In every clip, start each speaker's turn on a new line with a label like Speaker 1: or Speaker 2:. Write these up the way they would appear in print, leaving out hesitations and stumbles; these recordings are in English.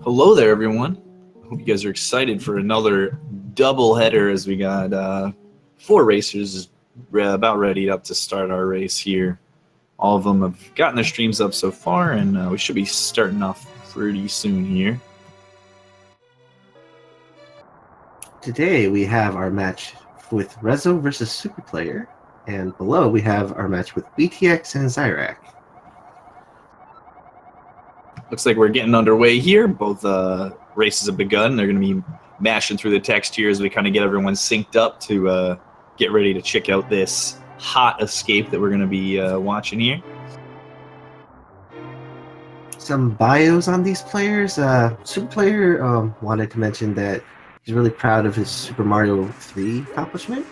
Speaker 1: Hello there, everyone. Hope you guys are excited for another double header as we got 4 racers about ready up to start our race here. All of them have gotten their streams up so far, and we should be starting off pretty soon here.
Speaker 2: Today we have our match with Rezo versus SuperPlayer, and below we have our match with Btilcx and Xyrak.
Speaker 1: Looks like we're getting underway here. Both races have begun. They're going to be mashing through the text here as we kind of get everyone synced up to get ready to check out this hot escape that we're going to be watching here.
Speaker 2: Some bios on these players. SuperPlayer wanted to mention that he's really proud of his Super Mario 3 accomplishment.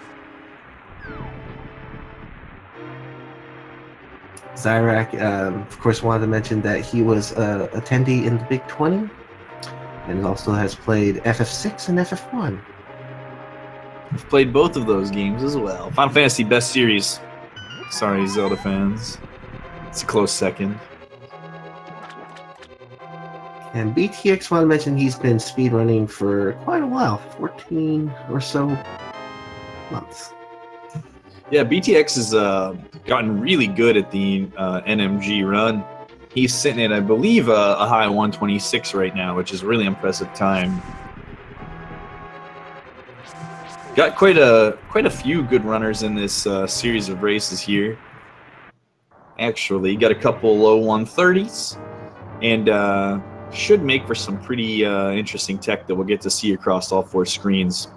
Speaker 2: Xyrak, of course, wanted to mention that he was an attendee in the Big 20 and also has played FF6 and FF1.
Speaker 1: I've played both of those games as well. Final Fantasy Best Series. Sorry, Zelda fans. It's a close second.
Speaker 2: And Btilcx wanted to mention he's been speedrunning for quite a while, 14 or so months.
Speaker 1: Yeah, Btilcx has gotten really good at the NMG run. He's sitting at, I believe, a high 126 right now, which is a really impressive time. Got quite a few good runners in this series of races here. Actually, got a couple low 130s, and should make for some pretty interesting tech that we'll get to see across all 4 screens.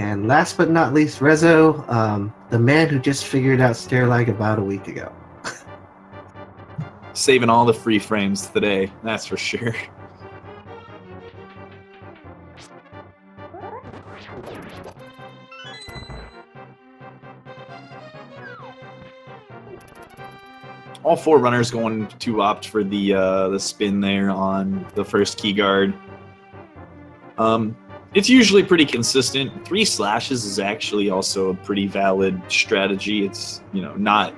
Speaker 2: And last but not least, Rezo, the man who just figured out Stairlag about a week ago.
Speaker 1: Saving all the free frames today, that's for sure. All 4 runners going to opt for the spin there on the first key guard. It's usually pretty consistent. 3 slashes is actually also a pretty valid strategy. It's not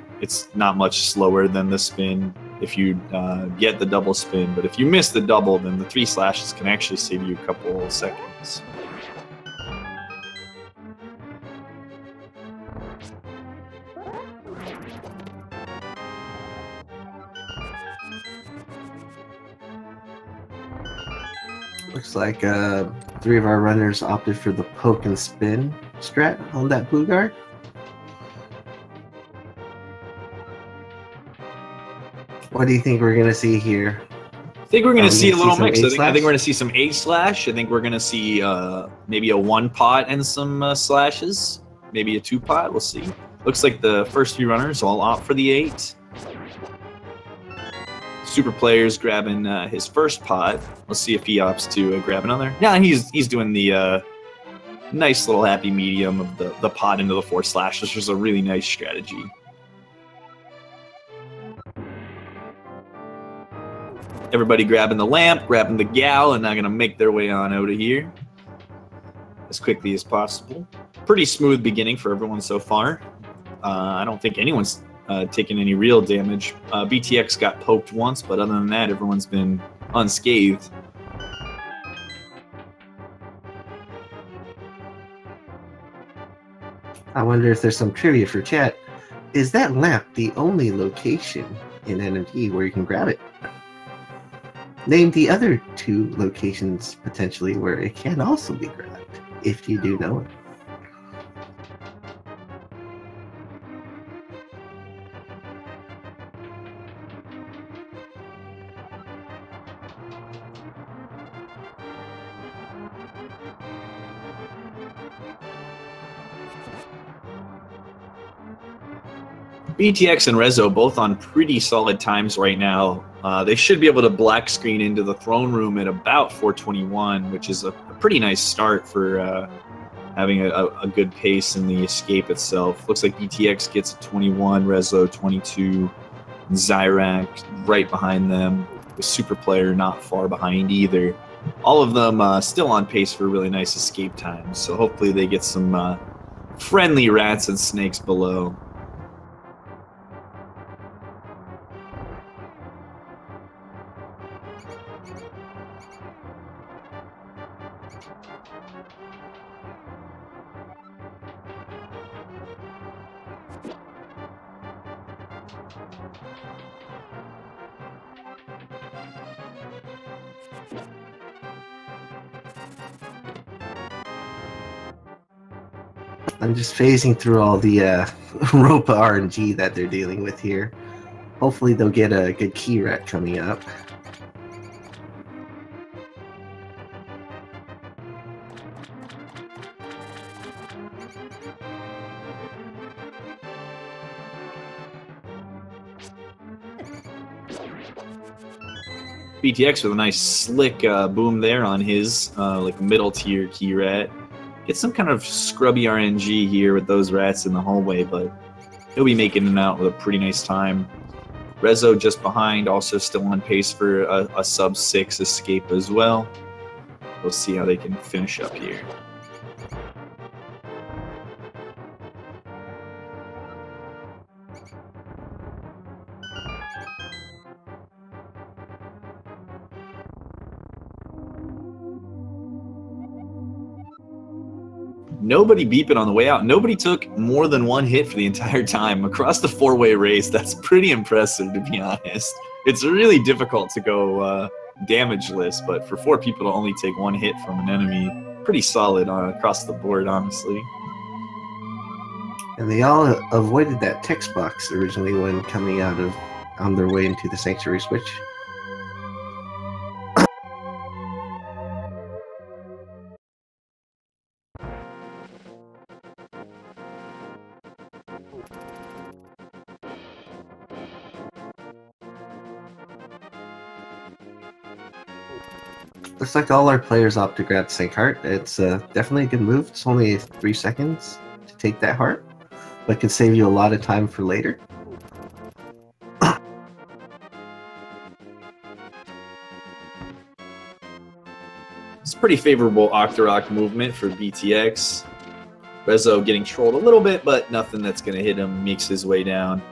Speaker 1: much slower than the spin if you get the double spin, but if you miss the double, then the 3 slashes can actually save you a couple seconds.
Speaker 2: Looks like 3 of our runners opted for the poke and spin strat on that blue guard. What do you think we're going to see here?
Speaker 1: I think we're going to see a little mix. I think we're going to see some 8 slash. I think we're going to see maybe a 1 pot and some slashes. Maybe a 2 pot. We'll see. Looks like the first 3 runners all opt for the 8. SuperPlayer's grabbing his first pot. Let's see if he opts to grab another. Yeah, he's doing the nice little happy medium of the pot into the 4 slashes, which is a really nice strategy. Everybody grabbing the lamp, grabbing the gal, and now going to make their way on out of here as quickly as possible. Pretty smooth beginning for everyone so far. I don't think anyone's taken any real damage. Btilcx got poked once, but other than that, everyone's been unscathed.
Speaker 2: I wonder if there's some trivia for chat. Is that lamp the only location in NMG where you can grab it? Name the other 2 locations potentially where it can also be grabbed, if you do know it.
Speaker 1: Btilcx and Rezo both on pretty solid times right now. They should be able to black screen into the throne room at about 421, which is a pretty nice start for having a good pace in the escape itself. Looks like Btilcx gets a 21, Rezo 22, and Xyrak right behind them, with SuperPlayer not far behind either. All of them still on pace for a really nice escape time, so hopefully they get some friendly rats and snakes below.
Speaker 2: I'm just phasing through all the Ropa RNG that they're dealing with here. Hopefully they'll get a good Xyrak coming up.
Speaker 1: Btilcx with a nice slick boom there on his like middle tier key rat. Get some kind of scrubby RNG here with those rats in the hallway, but he'll be making it out with a pretty nice time. Rezo just behind, also still on pace for a sub 6 escape as well. We'll see how they can finish up here. Nobody beeping on the way out. Nobody took more than one hit for the entire time across the 4-way race. That's pretty impressive, to be honest. It's really difficult to go damageless, but for 4 people to only take 1 hit from an enemy, pretty solid across the board, honestly.
Speaker 2: And they all avoided that text box originally when coming out of on their way into the Sanctuary switch. Looks like all our players opt to grab Sync Heart. It's definitely a good move. It's only 3 seconds to take that heart, but could save you a lot of time for later.
Speaker 1: It's pretty favorable Octorok movement for Btilcx. Rezo getting trolled a little bit, but nothing that's going to hit him. Makes his way down.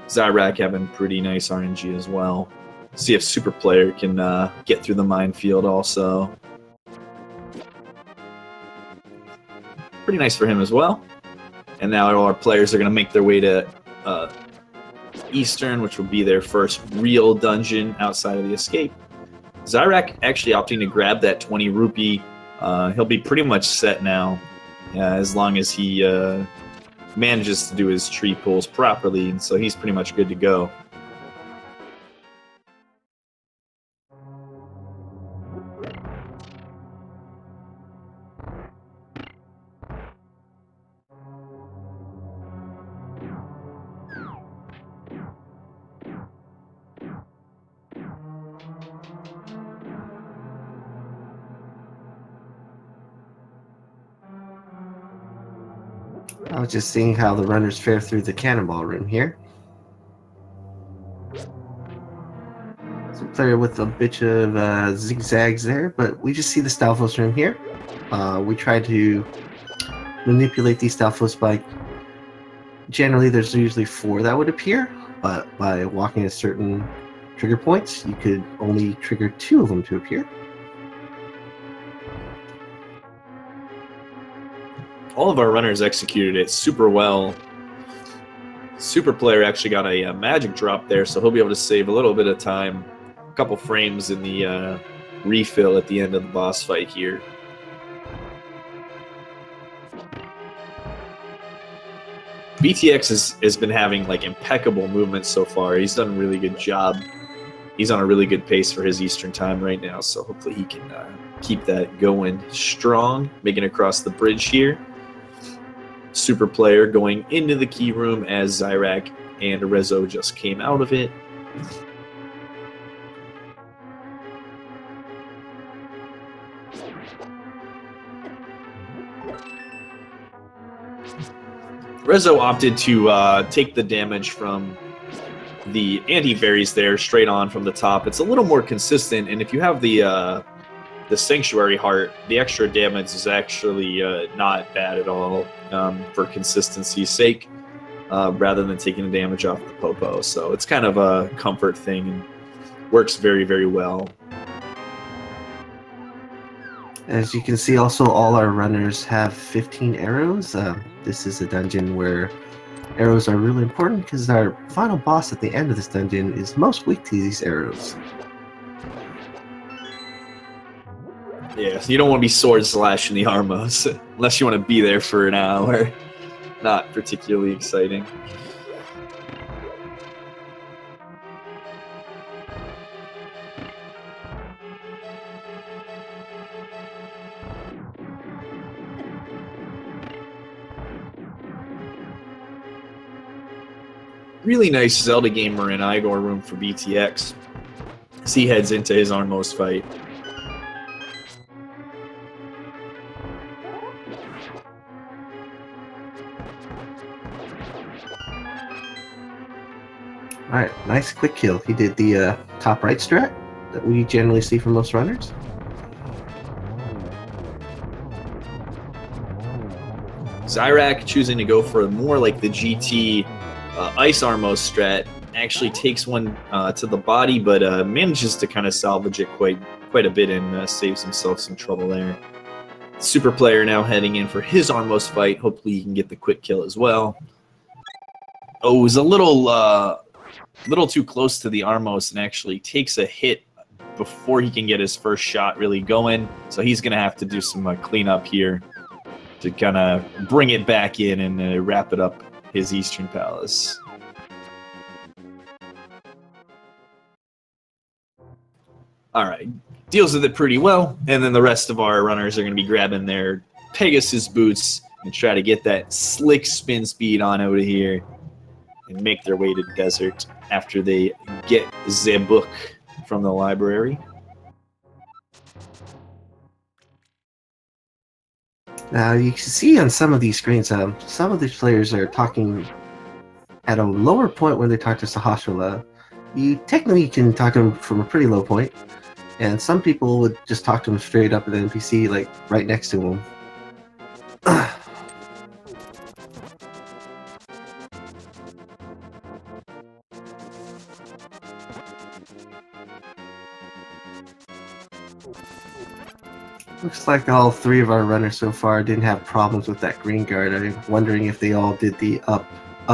Speaker 1: Xyrak having pretty nice RNG as well. See if SuperPlayer can get through the minefield also. Pretty nice for him as well. And now all our players are going to make their way to Eastern, which will be their first real dungeon outside of the escape. Xyrak actually opting to grab that 20 rupee. He'll be pretty much set now, as long as he manages to do his tree pulls properly, and so he's pretty much good to go.
Speaker 2: I was just seeing how the runners fare through the cannonball room here. Some player with a bit of zigzags there, but we just see the Stalfos room here. We try to manipulate these Stalfos by... Generally, there's usually 4 that would appear, but by walking at certain trigger points, you could only trigger 2 of them to appear.
Speaker 1: All of our runners executed it super well. SuperPlayer actually got a magic drop there, so he'll be able to save a little bit of time. A couple frames in the refill at the end of the boss fight here. Btilcx has been having like impeccable movement so far. He's done a really good job. He's on a really good pace for his Eastern time right now, so hopefully he can keep that going strong. Making it across the bridge here. SuperPlayer going into the key room as Xyrak and Rezo just came out of it. Rezo opted to take the damage from the anti-fairies there straight on from the top. It's a little more consistent, and if you have the Sanctuary Heart, the extra damage is actually not bad at all for consistency's sake, rather than taking the damage off the Popo. So it's kind of a comfort thing and works very, very well.
Speaker 2: As you can see, also all our runners have 15 arrows. This is a dungeon where Arrows are really important because our final boss at the end of this dungeon is most weak to these arrows.
Speaker 1: Yeah, so you don't want to be sword slashing the Armos unless you want to be there for an hour. Not particularly exciting. Really nice Zelda gamer in Igor room for Btilcx as he heads into his Armos fight.
Speaker 2: Alright, nice quick kill. He did the top right strat that we generally see from most runners.
Speaker 1: Xyrak choosing to go for more like the GT Ice Armos strat, actually takes one to the body, but manages to kind of salvage it quite a bit and saves himself some trouble there. Super player now heading in for his Armos fight. Hopefully he can get the quick kill as well. Oh, it was a little too close to the Armos and actually takes a hit before he can get his first shot really going. So he's going to have to do some cleanup here to kind of bring it back in and wrap it up his Eastern Palace. Alright, deals with it pretty well, and then the rest of our runners are going to be grabbing their Pegasus boots and try to get that slick spin speed on out of here and make their way to the desert after they get the book from the library.
Speaker 2: Now you can see on some of these screens, some of these players are talking at a lower point when they talk to Sahasrahla. You technically can talk to them from a pretty low point, and some people would just talk to them straight up at the NPC, like right next to them. Looks like all three of our runners so far didn't have problems with that green guard. I'm wondering if they all did the up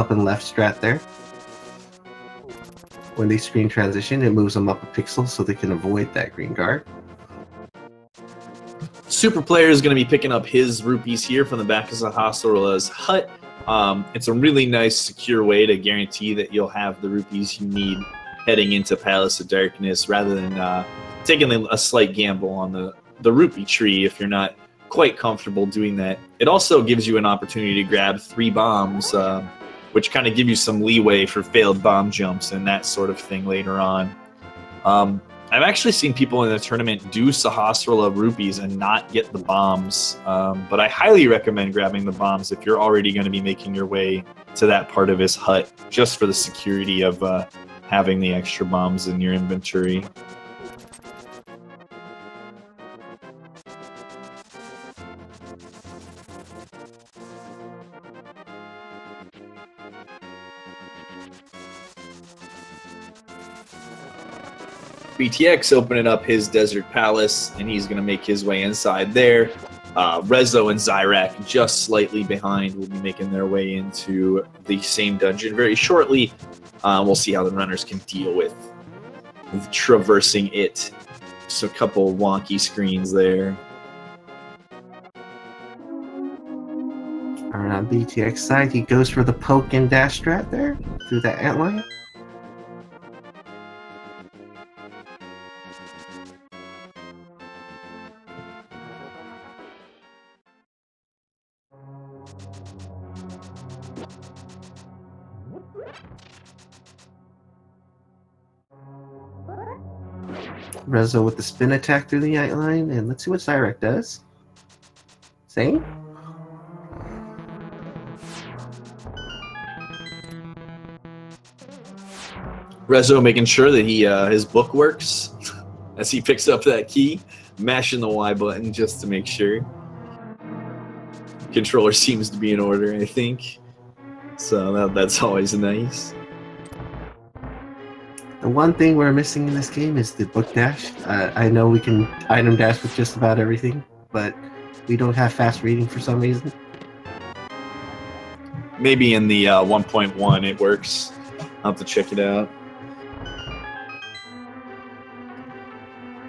Speaker 2: and left strat there. When they screen transition, it moves them up a pixel so they can avoid that green guard.
Speaker 1: Super player is going to be picking up his rupees here from the back of Sahasrahla's hut. It's a really nice, secure way to guarantee that you'll have the rupees you need heading into Palace of Darkness, rather than taking a slight gamble on the rupee tree if you're not quite comfortable doing that. It also gives you an opportunity to grab 3 bombs, which kind of give you some leeway for failed bomb jumps and that sort of thing later on. I've actually seen people in the tournament do Sahasrahla rupees and not get the bombs, but I highly recommend grabbing the bombs if you're already going to be making your way to that part of his hut, just for the security of having the extra bombs in your inventory. Btilcx opening up his desert palace, and he's going to make his way inside there. Rezo and Xyrak, just slightly behind, will be making their way into the same dungeon very shortly. We'll see how the runners can deal with traversing it. Just a couple wonky screens there.
Speaker 2: Alright, on Btilcx side, he goes for the poke and dash strat there, through that antlion. Rezo with the spin attack through the outline, and let's see what Xyrak does. Same?
Speaker 1: Rezo making sure that his book works as he picks up that key, mashing the Y button just to make sure. Controller seems to be in order, I think. So that's always nice.
Speaker 2: The one thing we're missing in this game is the book dash. I know we can item dash with just about everything, but we don't have fast reading for some reason.
Speaker 1: Maybe in the 1.1 it works. I'll have to check it out.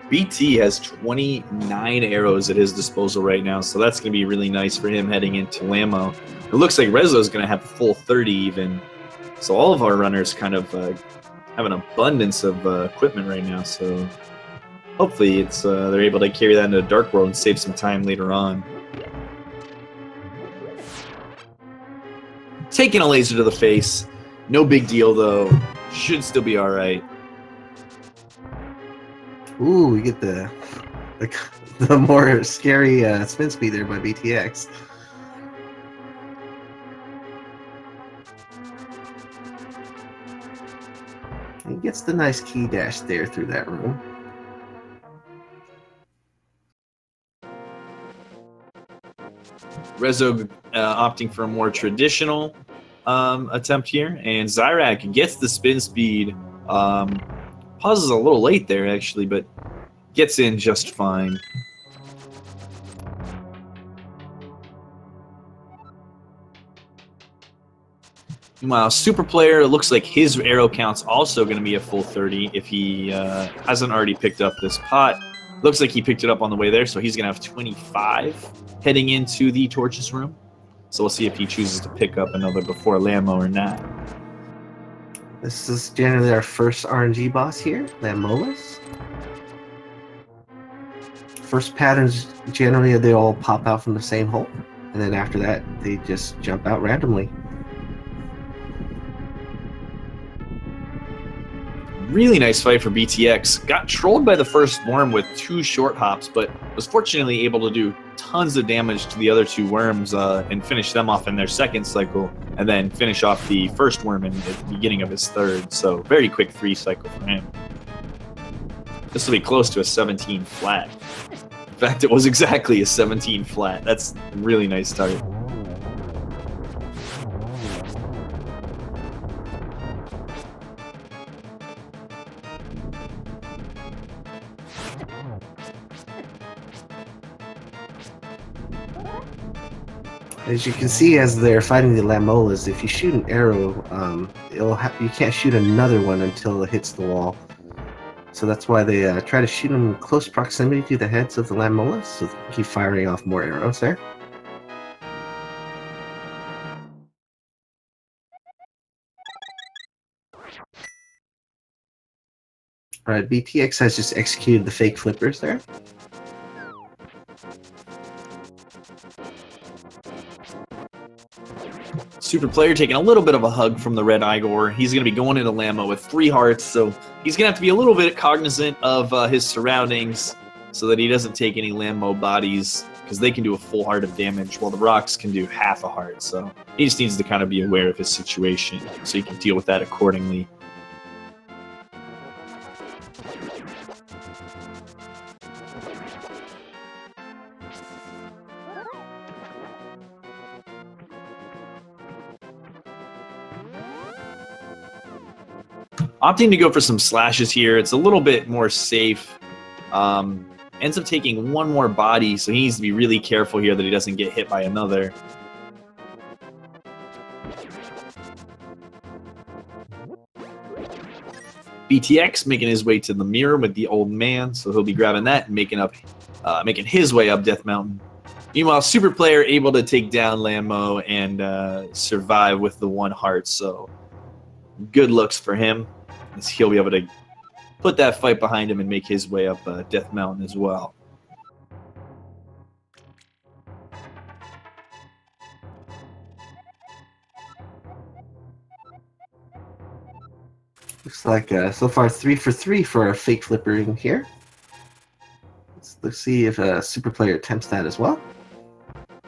Speaker 1: BT has 29 arrows at his disposal right now, so that's going to be really nice for him heading into Lamo. It looks like Rezo's going to have a full 30 even. So all of our runners kind of have an abundance of equipment right now, so hopefully it's they're able to carry that into Dark World and save some time later on. Taking a laser to the face. No big deal, though. Should still be all right.
Speaker 2: Ooh, we get the more scary spin speed there by Btilcx. He gets the nice key dash there through that room.
Speaker 1: Rezo opting for a more traditional attempt here, and Xyrak gets the spin speed. Pauses a little late there, actually, but gets in just fine. Meanwhile, SuperPlayer, it looks like his arrow count's also going to be a full 30 if he hasn't already picked up this pot. Looks like he picked it up on the way there, so he's going to have 25 heading into the Torches room. So we'll see if he chooses to pick up another before Lamo or not.
Speaker 2: This is generally our first RNG boss here, Lamolas. First patterns, generally they all pop out from the same hole, and then after that they just jump out randomly.
Speaker 1: Really nice fight for Btilcx. Got trolled by the first worm with 2 short hops, but was fortunately able to do tons of damage to the other 2 worms and finish them off in their second cycle, and then finish off the first worm in the beginning of his third. So very quick 3 cycle for him. This will be close to a 17 flat. In fact, it was exactly a 17 flat. That's a really nice start.
Speaker 2: As you can see, as they're fighting the Lamolas, if you shoot an arrow, you can't shoot another one until it hits the wall. So that's why they try to shoot them in close proximity to the heads of the Lamolas, so they can keep firing off more arrows there. Alright, Btilcx has just executed the fake flippers there.
Speaker 1: SuperPlayer taking a little bit of a hug from the Red Igor. He's going to be going into Lamo with 3 hearts, so he's going to have to be a little bit cognizant of his surroundings so that he doesn't take any Lamo bodies, because they can do a full heart of damage, while the rocks can do half a heart. So he just needs to kind of be aware of his situation so he can deal with that accordingly. Opting to go for some slashes here. It's a little bit more safe. Ends up taking 1 more body, so he needs to be really careful here that he doesn't get hit by another. Btilcx making his way to the mirror with the old man, so he'll be grabbing that and making his way up Death Mountain. Meanwhile, SuperPlayer able to take down Lamo and survive with the 1 heart, so good looks for him. He'll be able to put that fight behind him and make his way up Death Mountain as well.
Speaker 2: Looks like so far 3 for 3 for a fake flipper in here. Let's see if SuperPlayer attempts that as well.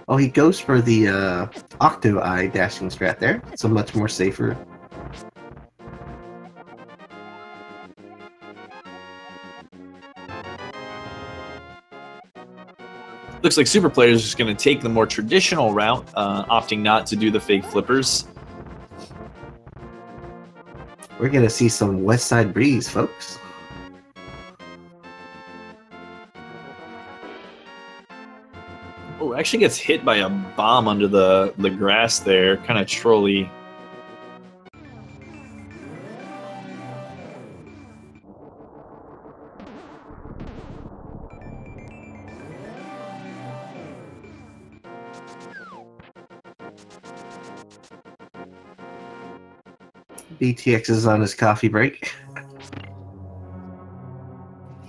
Speaker 2: Oh, he goes for the Octo Eye dashing strat there. It's a much more safer.
Speaker 1: Looks like SuperPlayer is just going to take the more traditional route, opting not to do the fake flippers.
Speaker 2: We're going to see some West Side Breeze, folks.
Speaker 1: Oh, actually gets hit by a bomb under the grass there. Kind of trolly.
Speaker 2: Btilcx is on his coffee break.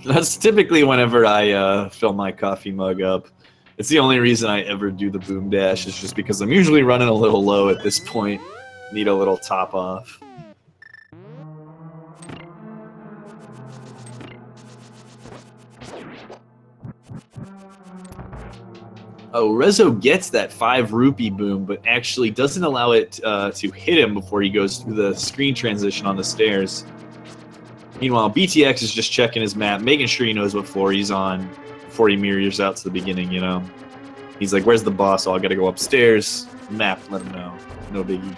Speaker 1: That's typically whenever I fill my coffee mug up. It's the only reason I ever do the boom dash, is just because I'm usually running a little low at this point. Need a little top off. Oh, Rezo gets that 5 rupee boom, but actually doesn't allow it to hit him before he goes through the screen transition on the stairs. Meanwhile, Btilcx is just checking his map, making sure he knows what floor he's on before he mirrors out to the beginning, you know? He's like, where's the boss? Oh, I gotta go upstairs. Map, let him know. No biggie.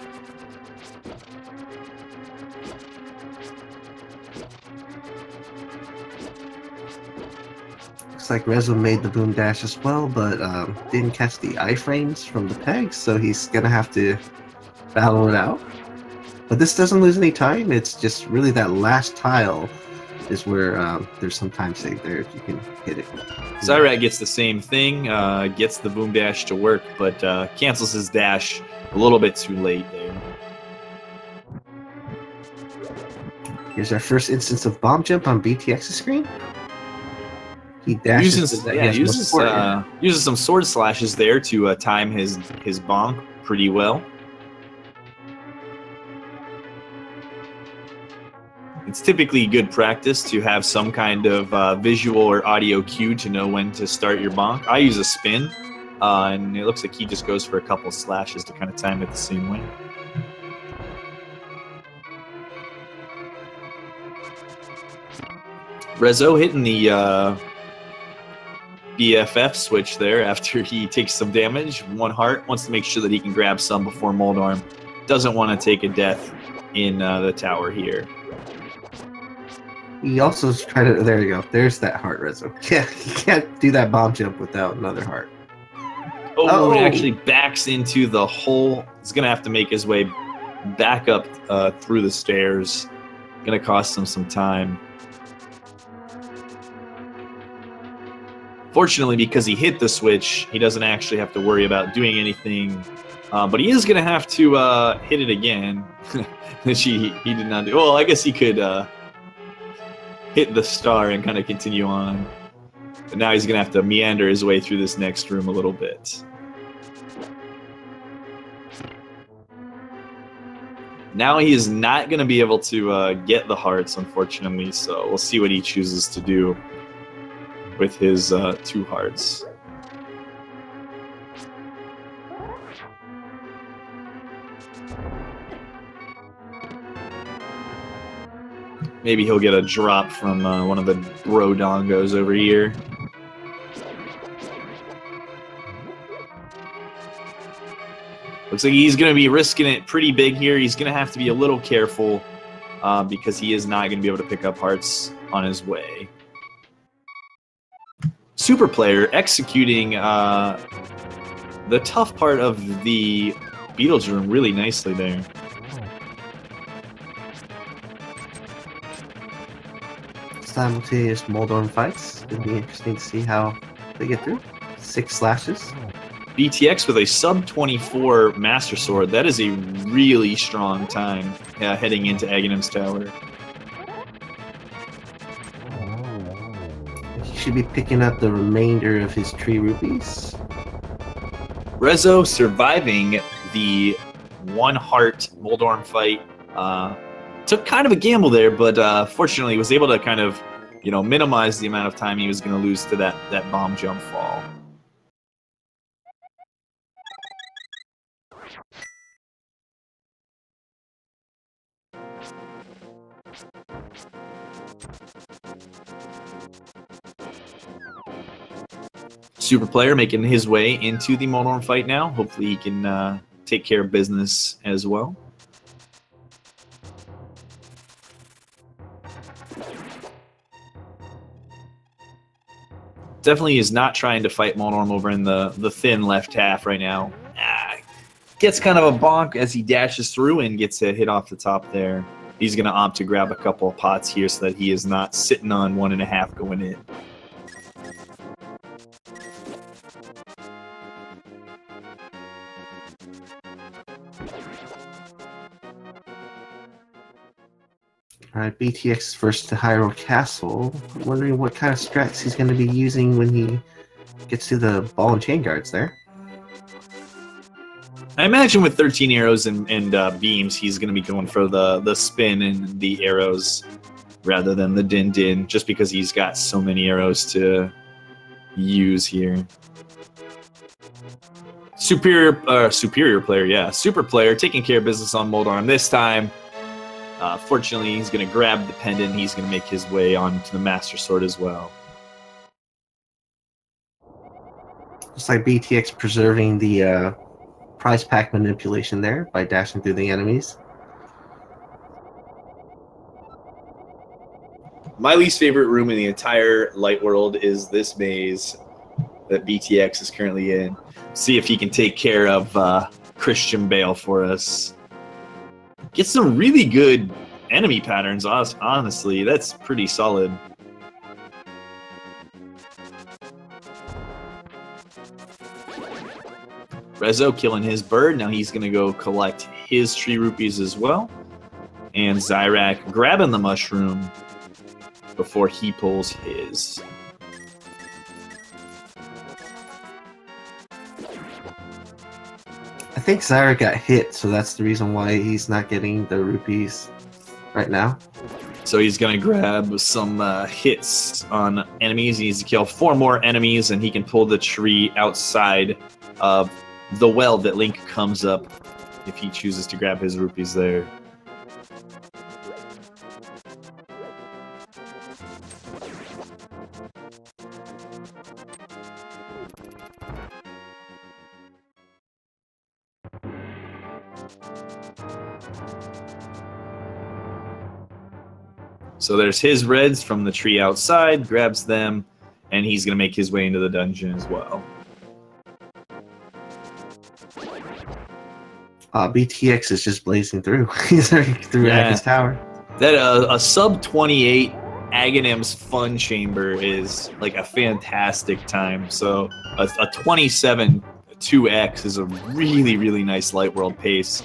Speaker 2: Looks like Rezo made the boom dash as well, but didn't catch the iframes from the pegs, so he's gonna have to battle it out. But this doesn't lose any time. It's just really that last tile is where there's some time save there if you can hit it.
Speaker 1: Xyrak gets the same thing, gets the boom dash to work, but cancels his dash a little bit too late there.
Speaker 2: Here's our first instance of bomb jump on Btilx's screen. He dashes.
Speaker 1: Uses some sword slashes there to time his bonk pretty well. It's typically good practice to have some kind of visual or audio cue to know when to start your bonk. I use a spin, and it looks like he just goes for a couple slashes to kind of time it the same way. Rezo hitting the BFF switch there after he takes some damage. 1 heart, wants to make sure that he can grab some before Moldarm. Doesn't want to take a death in the tower here.
Speaker 2: He also tried to. There you go. There's that heart, Rezo. Yeah, he can't do that bomb jump without another heart.
Speaker 1: Oh, he actually backs into the hole. He's gonna have to make his way back up through the stairs. Gonna cost him some time. Fortunately, because he hit the switch, he doesn't actually have to worry about doing anything. But he is gonna have to hit it again, which he did not do. Well, I guess he could. Hit the star and kind of continue on. But now he's going to have to meander his way through this next room a little bit. Now he is not going to be able to get the hearts, unfortunately, so we'll see what he chooses to do with his 2 hearts. Maybe he'll get a drop from one of the bro dongos over here. Looks like he's going to be risking it pretty big here. He's going to have to be a little careful because he is not going to be able to pick up hearts on his way. SuperPlayer executing the tough part of the Btilcx room really nicely there.
Speaker 2: Simultaneous Moldarm fights. It'll be interesting to see how they get through. 6 slashes.
Speaker 1: Btilcx with a sub-24 Master Sword. That is a really strong time heading into Aghanim's tower.
Speaker 2: He should be picking up the remainder of his 3 rupees.
Speaker 1: Rezo surviving the 1 heart Moldarm fight. Took kind of a gamble there, but fortunately was able to kind of, minimize the amount of time he was going to lose to that bomb jump fall. SuperPlayer making his way into the Moldarm fight now. Hopefully he can take care of business as well. Definitely is not trying to fight Monorm over in the thin left half right now. Gets kind of a bonk as he dashes through and gets a hit off the top there. He's going to opt to grab a couple of pots here so that he is not sitting on 1.5 going in.
Speaker 2: Alright, Btilcx first to Hyrule Castle. I'm wondering what kind of strats he's going to be using when he gets to the ball and chain guards there.
Speaker 1: I imagine with 13 arrows and beams, he's going to be going for the spin and the arrows rather than the din-din, just because he's got so many arrows to use here. Superior player, yeah. Super player taking care of business on Monorm this time. Fortunately, he's going to grab the pendant. He's going to make his way onto the Master Sword as well.
Speaker 2: Looks like Btilcx preserving the prize pack manipulation there by dashing through the enemies.
Speaker 1: My least favorite room in the entire Light World is this maze that Btilcx is currently in. See if he can take care of Christian Bale for us. Get some really good enemy patterns, honestly. That's pretty solid. Rezo killing his bird. Now he's going to go collect his tree rupees as well. And Xyrak grabbing the mushroom before he pulls his.
Speaker 2: I think Xyrak got hit, so that's the reason why he's not getting the rupees right now.
Speaker 1: So he's going to grab some hits on enemies. He needs to kill 4 more enemies, and he can pull the tree outside of the well that Link comes up if he chooses to grab his rupees there. So there's his reds from the tree outside, grabs them, and he's going to make his way into the dungeon as well.
Speaker 2: Btilcx is just blazing through. He's already through his tower.
Speaker 1: That a sub 28 Aghanim's Fun Chamber is like a fantastic time. So a 27 2x is a really, really nice Light World pace.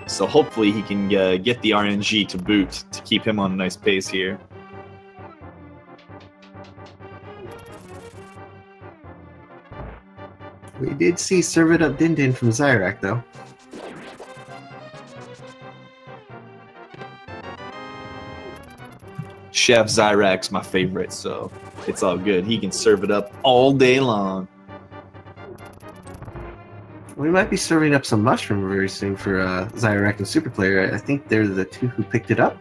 Speaker 1: So hopefully he can get the RNG to boot to keep him on a nice pace here.
Speaker 2: We did see Serve It Up Din Din from Xyrak, though.
Speaker 1: Chef Xyrak's my favorite, so it's all good. He can serve it up all day long.
Speaker 2: We might be serving up some mushroom very soon for Xyrak and SuperPlayer. I think they're the two who picked it up.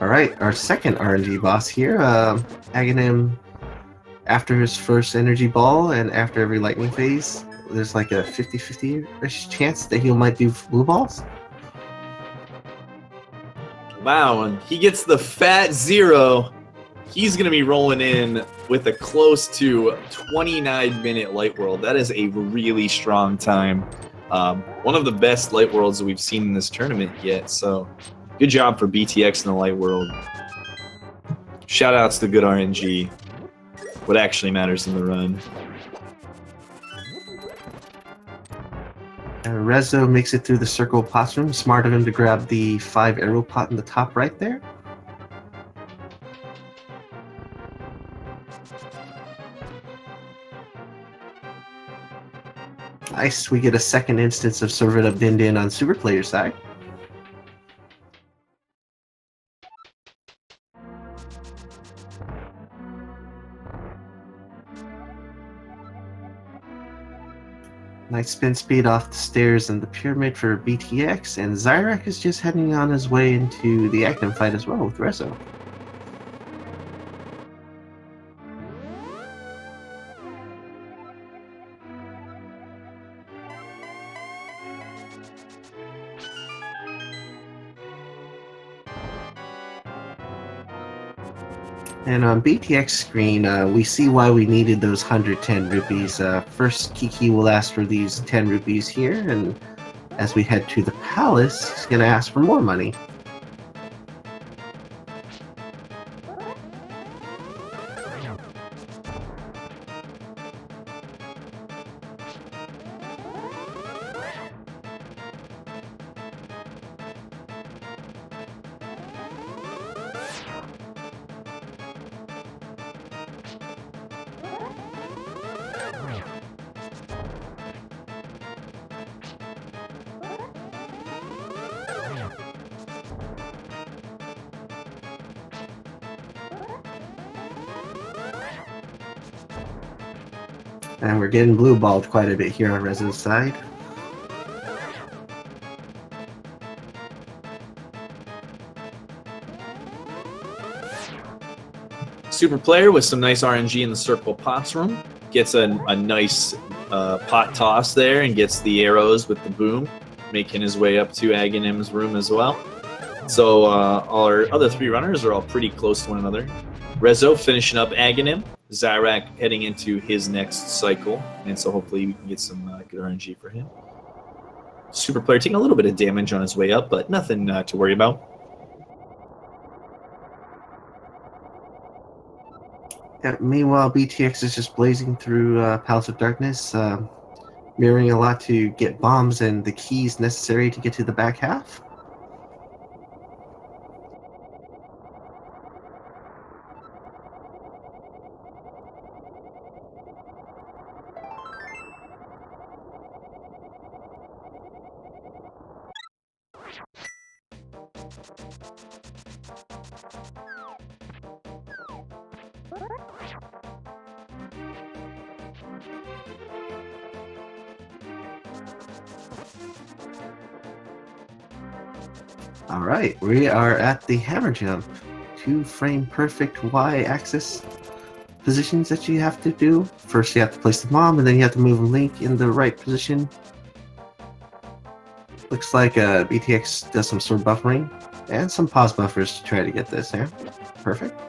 Speaker 2: Alright, our second RNG boss here. Aghanim, after his first energy ball and after every lightning phase, there's like a 50-50-ish chance that he might do blue balls.
Speaker 1: Wow, and he gets the fat 0. He's going to be rolling in with a close to 29-minute Light World. That is a really strong time. One of the best Light Worlds that we've seen in this tournament yet, so good job for Btilcx in the Light World. Shoutouts to good RNG. What actually matters in the run.
Speaker 2: Rezo makes it through the circle of pots room. Smart of him to grab the 5 arrow pot in the top right there. Nice, we get a second instance of Serve It Up Din Din on SuperPlayer side. Nice spin speed off the stairs and the pyramid for Btilcx, and Xyrak is just heading on his way into the Aghanim fight as well with Rezo. And on Btilcx screen, we see why we needed those 110 rupees. First, Kiki will ask for these 10 rupees here, and as we head to the palace, he's going to ask for more money. And we're getting blue-balled quite a bit here on Rezo's side.
Speaker 1: SuperPlayer with some nice RNG in the circle pots room. Gets a nice pot toss there and gets the arrows with the boom, making his way up to Aghanim's room as well. So our other three runners are all pretty close to one another. Rezo finishing up Aghanim. Xyrak heading into his next cycle, and so hopefully we can get some good RNG for him. SuperPlayer taking a little bit of damage on his way up, but nothing to worry about.
Speaker 2: Yeah, meanwhile, Btilcx is just blazing through Palace of Darkness, mirroring a lot to get bombs and the keys necessary to get to the back half. Alright, we are at the hammer jump. 2 frame perfect Y-axis positions that you have to do. First you have to place the bomb, and then you have to move Link in the right position. Looks like Btilcx does some sword buffering, and some pause buffers to try to get this there. Perfect.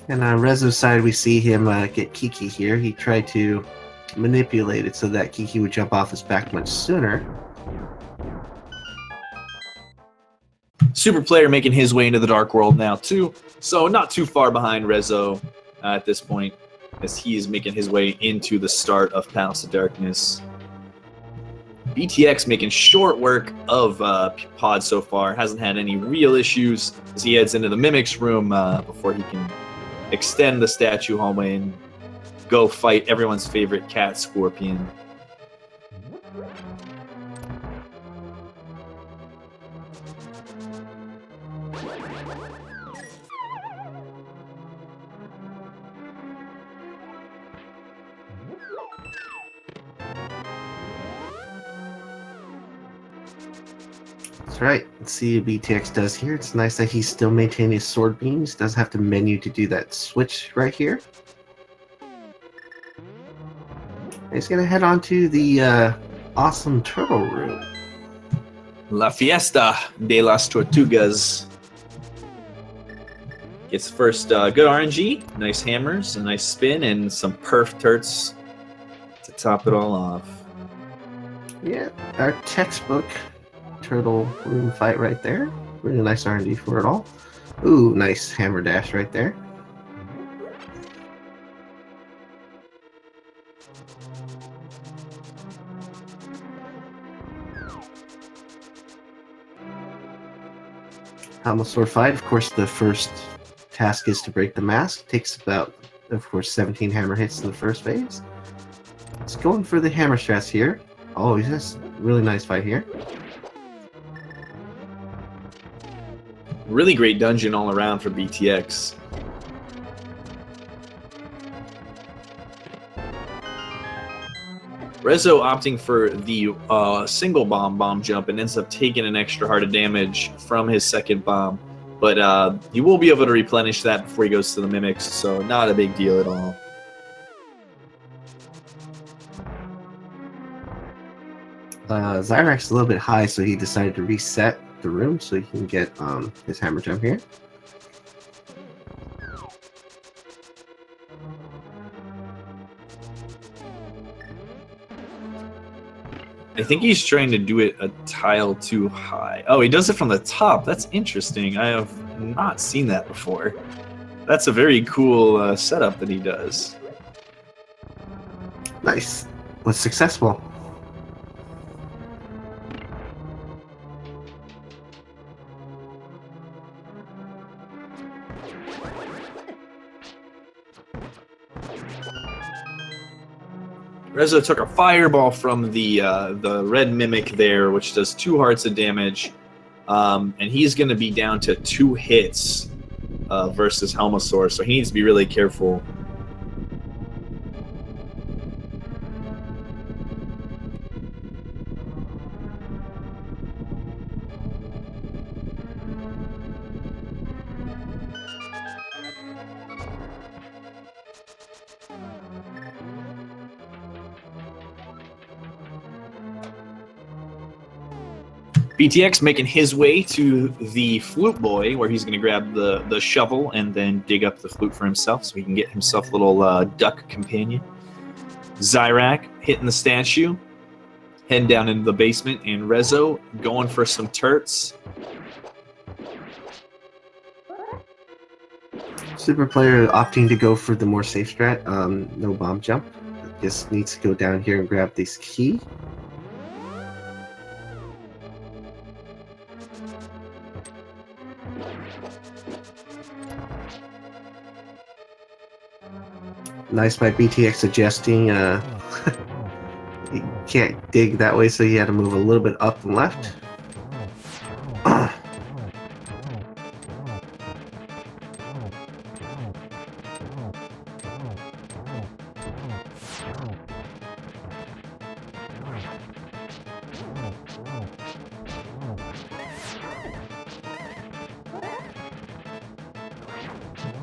Speaker 2: And on Rezo's side, we see him get Kiki here. He tried to manipulate it so that Kiki would jump off his back much sooner.
Speaker 1: SuperPlayer making his way into the Dark World now too, so not too far behind Rezo at this point, as he is making his way into the start of Palace of Darkness. Btilcx making short work of Pod so far, hasn't had any real issues as he heads into the Mimic's room before he can extend the statue hallway and go fight everyone's favorite cat, Scorpion.
Speaker 2: That's right. Let's see what Btilcx does here. It's nice that he's still maintaining his sword beams. Doesn't have to menu to do that switch right here. He's going to head on to the awesome turtle room.
Speaker 1: La Fiesta de las Tortugas. Gets first good RNG, nice hammers, a nice spin, and some perf turts to top it all off.
Speaker 2: Yeah, our textbook turtle room fight right there. Really nice RNG for it all. Ooh, nice hammer dash right there. Helmet sword fight. Of course, the first task is to break the mask. Takes about, of course, 17 hammer hits in the first phase. It's going for the hammer strats here. Oh, he's just really nice fight here.
Speaker 1: Really great dungeon all around for Btilcx. Rezo opting for the single bomb jump and ends up taking an extra heart of damage from his second bomb. But you will be able to replenish that before he goes to the Mimics, so not a big deal at all.
Speaker 2: Xyrak's a little bit high, so he decided to reset the room so he can get his hammer jump here.
Speaker 1: I think he's trying to do it a tile too high. Oh, he does it from the top. That's interesting. I have not seen that before. That's a very cool setup that he does.
Speaker 2: Nice. Was successful.
Speaker 1: Rezo took a fireball from the red mimic there, which does 2 hearts of damage, and he's going to be down to 2 hits versus Helmosaur, so he needs to be really careful. Btilcx making his way to the flute boy, where he's going to grab the shovel and then dig up the flute for himself so he can get himself a little duck companion. Xyrak hitting the statue, heading down into the basement, and Rezo going for some turts.
Speaker 2: SuperPlayer opting to go for the more safe strat, no bomb jump. Just needs to go down here and grab this key. Nice by Btilcx suggesting he can't dig that way, so he had to move a little bit up and left.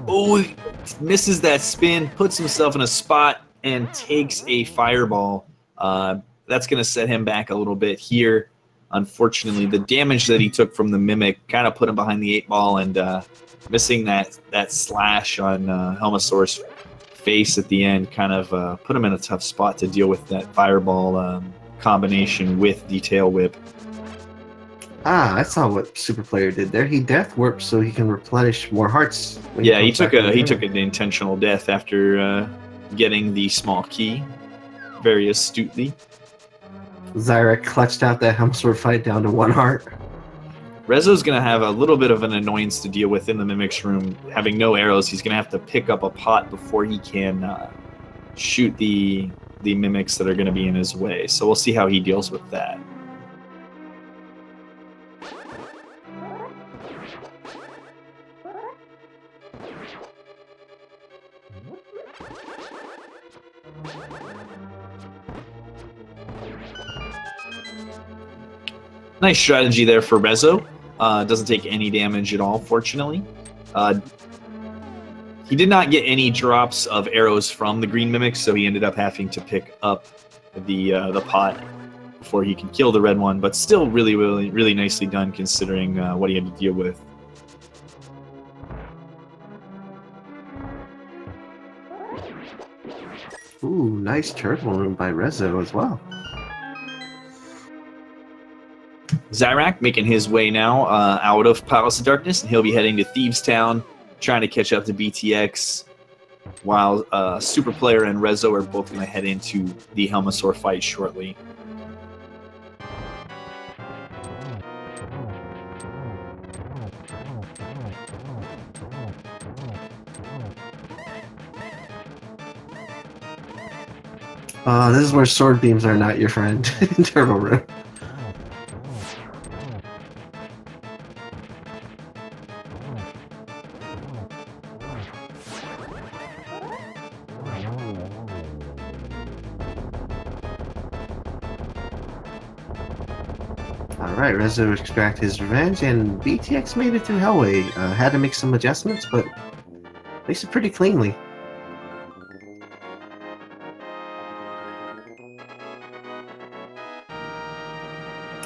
Speaker 1: Oh, he misses that spin, puts himself in a spot, and takes a fireball. That's going to set him back a little bit here. Unfortunately, the damage that he took from the Mimic kind of put him behind the 8-ball, and missing that slash on Helmosaur's face at the end kind of put him in a tough spot to deal with that fireball combination with the tail whip.
Speaker 2: Ah, I saw what SuperPlayer did there. He death warped so he can replenish more hearts.
Speaker 1: Yeah, he took an intentional death after getting the small key, very astutely.
Speaker 2: Xyrak clutched out that Helmosaur fight down to 1 heart.
Speaker 1: Rezo's going to have a little bit of an annoyance to deal with in the Mimic's room. Having no arrows, he's going to have to pick up a pot before he can shoot the Mimics that are going to be in his way. So we'll see how he deals with that. Nice strategy there for Rezo. Doesn't take any damage at all, fortunately. He did not get any drops of arrows from the green mimics, so he ended up having to pick up the pot before he could kill the red one, but still really nicely done considering what he had to deal with.
Speaker 2: Ooh, nice turtle room by Rezo as well.
Speaker 1: Xyrak making his way now out of Palace of Darkness, and he'll be heading to Thieves Town, trying to catch up to Btilcx, while SuperPlayer and Rezo are both going to head into the Helmosaur fight shortly.
Speaker 2: This is where sword beams are not your friend in Turtle Room. Alright, Rezo extract his revenge, and Btilcx made it through Hellway. Had to make some adjustments, but makes it pretty cleanly.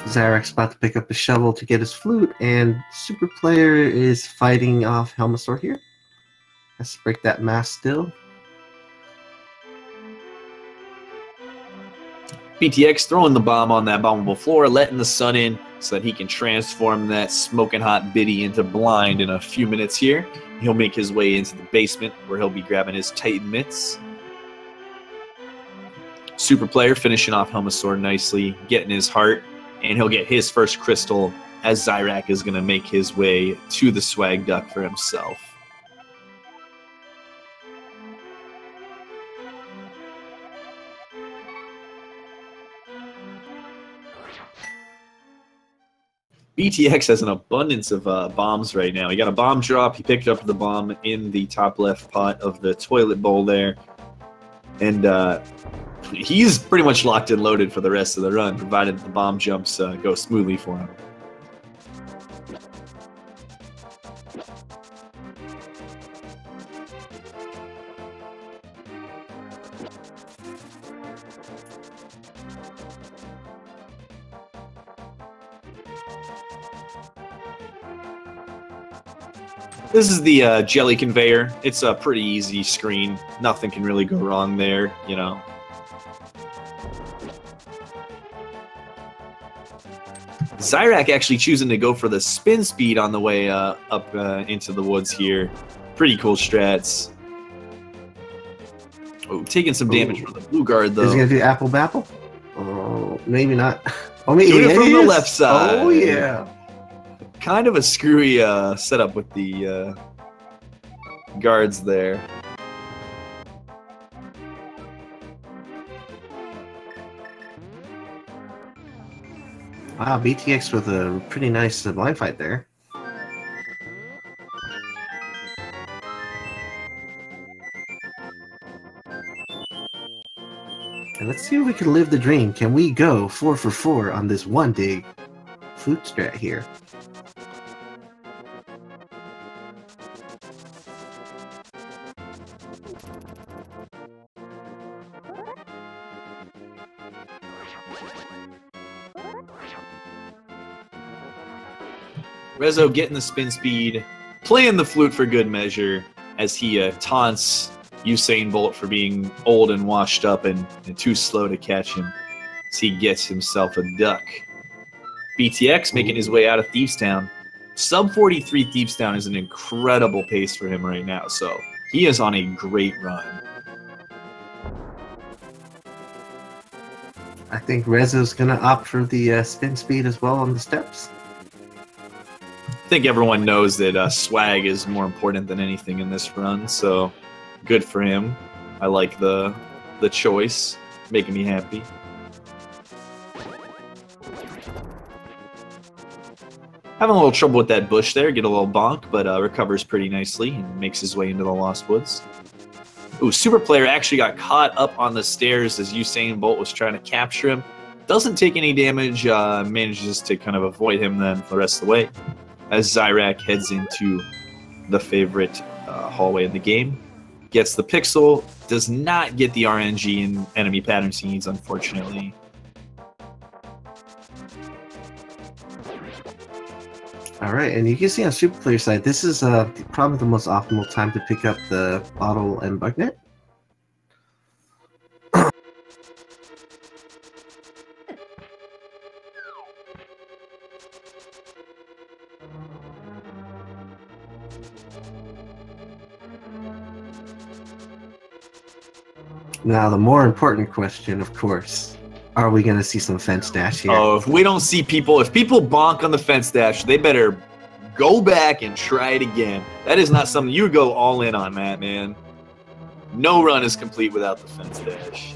Speaker 2: Xyrak's about to pick up a shovel to get his flute, and SuperPlayer is fighting off Helmasaur here. Has to break that mask still.
Speaker 1: Btilcx throwing the bomb on that bombable floor, letting the sun in so that he can transform that smoking hot biddy into blind in a few minutes here. He'll make his way into the basement where he'll be grabbing his Titan mitts. SuperPlayer finishing off Helmasaur nicely, getting his heart, and he'll get his first crystal as Xyrak is going to make his way to the swag duck for himself. Btilcx has an abundance of bombs right now. He got a bomb drop. He picked up the bomb in the top left pot of the toilet bowl there. And he's pretty much locked and loaded for the rest of the run, provided the bomb jumps go smoothly for him. This is the jelly conveyor. It's a pretty easy screen. Nothing can really go wrong there, you know. Xyrak actually choosing to go for the spin speed on the way up into the woods here. Pretty cool strats. Oh, taking some damage from the blue guard, though.
Speaker 2: Is he going to do apple bapple? Oh, maybe not. Oh, maybe
Speaker 1: doing it from the left side.
Speaker 2: Oh, yeah.
Speaker 1: Kind of a screwy setup with the guards there.
Speaker 2: Wow, Btilcx with a pretty nice blind fight there. And let's see if we can live the dream. Can we go 4 for 4 on this one dig flute strat here?
Speaker 1: Rezo getting the spin speed, playing the flute for good measure as he taunts Usain Bolt for being old and washed up and too slow to catch him as he gets himself a duck. Btilcx making his way out of Thieves Town. Sub 43 Thieves Town is an incredible pace for him right now, so he is on a great run.
Speaker 2: I think Rezo's going to opt for the spin speed as well on the steps.
Speaker 1: I think everyone knows that swag is more important than anything in this run, so good for him. I like the choice, making me happy. Having a little trouble with that bush there, get a little bonk, but recovers pretty nicely and makes his way into the Lost Woods. Ooh, SuperPlayer actually got caught up on the stairs as Usain Bolt was trying to capture him. Doesn't take any damage, manages to kind of avoid him then for the rest of the way, as Xyrak heads into the favorite hallway in the game. Gets the pixel, does not get the RNG and enemy patterns he needs, unfortunately.
Speaker 2: Alright, and you can see on SuperPlayer side, this is probably the most optimal time to pick up the bottle and bug net. Now, the more important question, of course, are we going to see some fence dash here?
Speaker 1: Oh, if we don't see people, if people bonk on the fence dash, they better go back and try it again. That is not something you go all in on, Matt, man. No run is complete without the fence dash.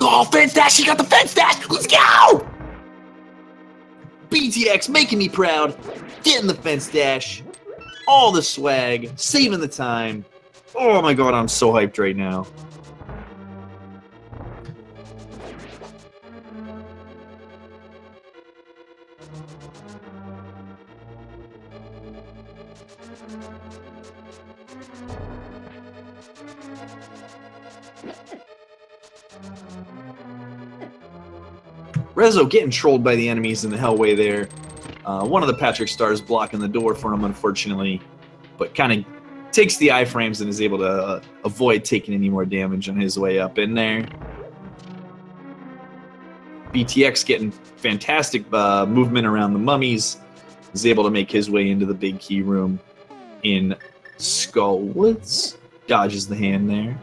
Speaker 1: Oh, fence dash! He got the fence dash! Let's go! Btilcx making me proud, getting the fence dash, all the swag, saving the time, Oh my god, I'm so hyped right now. Rezo getting trolled by the enemies in the hellway there. One of the Patrick stars blocking the door for him, unfortunately, but kind of takes the iframes and is able to avoid taking any more damage on his way up in there. Btilcx getting fantastic movement around the mummies. Is able to make his way into the big key room in Skullwoods. Dodges the hand there.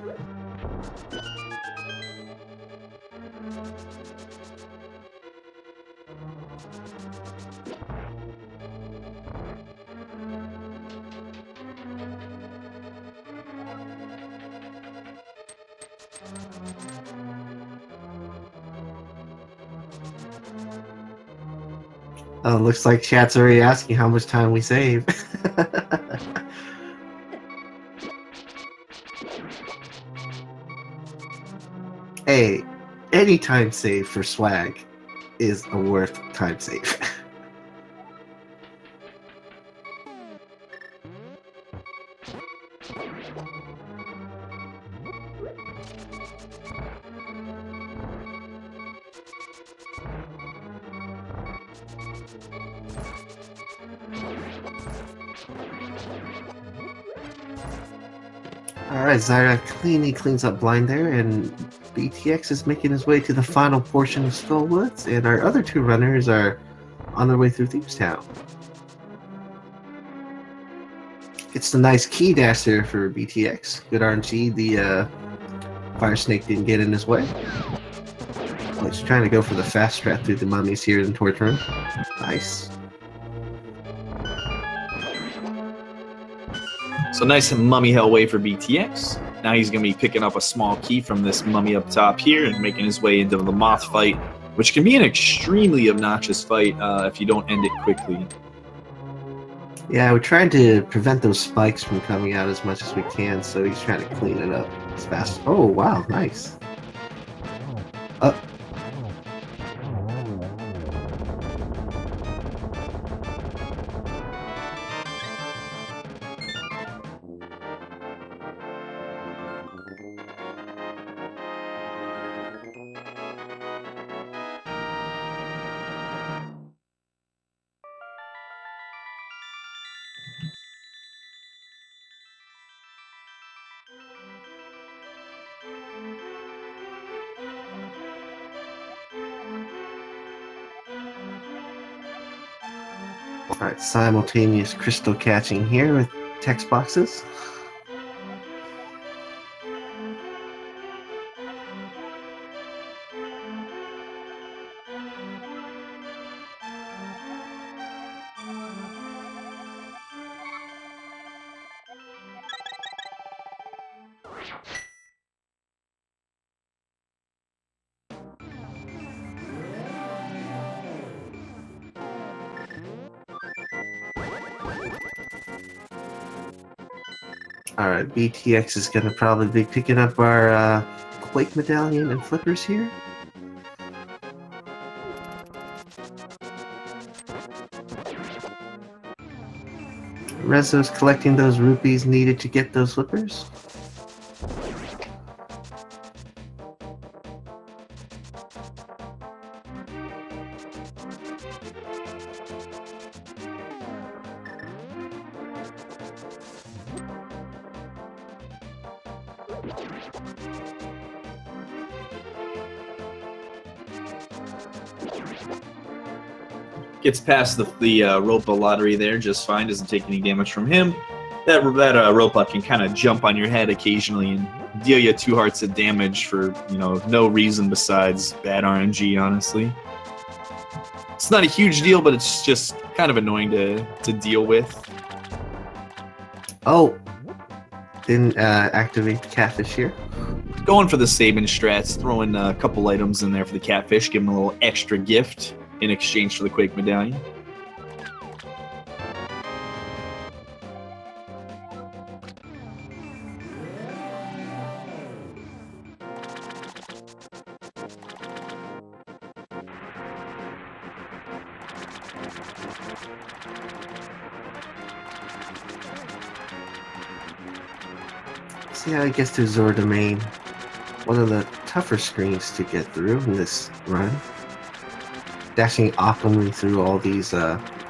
Speaker 2: Looks like chat's already asking how much time we save. Hey, any time save for swag is a worth time save. Alright, Xyrak cleans up blind there, and Btilcx is making his way to the final portion of Skullwoods, and our other two runners are on their way through Thieves Town. It's the nice key dash there for Btilcx. Good RNG, the Fire Snake didn't get in his way. Well, he's trying to go for the fast strat through the mummies here in Torch Room. Nice.
Speaker 1: So nice mummy hell way for Btilcx. Now he's going to be picking up a small key from this mummy up top here and making his way into the moth fight, which can be an extremely obnoxious fight if you don't end it quickly.
Speaker 2: Yeah, we're trying to prevent those spikes from coming out as much as we can, so he's trying to clean it up as fast. Oh, wow, nice. Alright, simultaneous crystal catching here with text boxes. Alright, Btilcx is going to probably be picking up our Quake Medallion and Flippers here. Rezo's collecting those rupees needed to get those Flippers.
Speaker 1: Gets past the Ropa lottery there just fine, doesn't take any damage from him. That Ropa can kind of jump on your head occasionally and deal you 2 hearts of damage for, you know, no reason besides bad RNG, honestly. It's not a huge deal, but it's just kind of annoying to deal with.
Speaker 2: Oh, didn't activate the catfish here.
Speaker 1: Going for the Sabin strats, throwing a couple items in there for the catfish, give him a little extra gift in exchange for the Quake Medallion.
Speaker 2: See how he gets to Zor Domain. One of the tougher screens to get through in this run. Dashing optimally through all these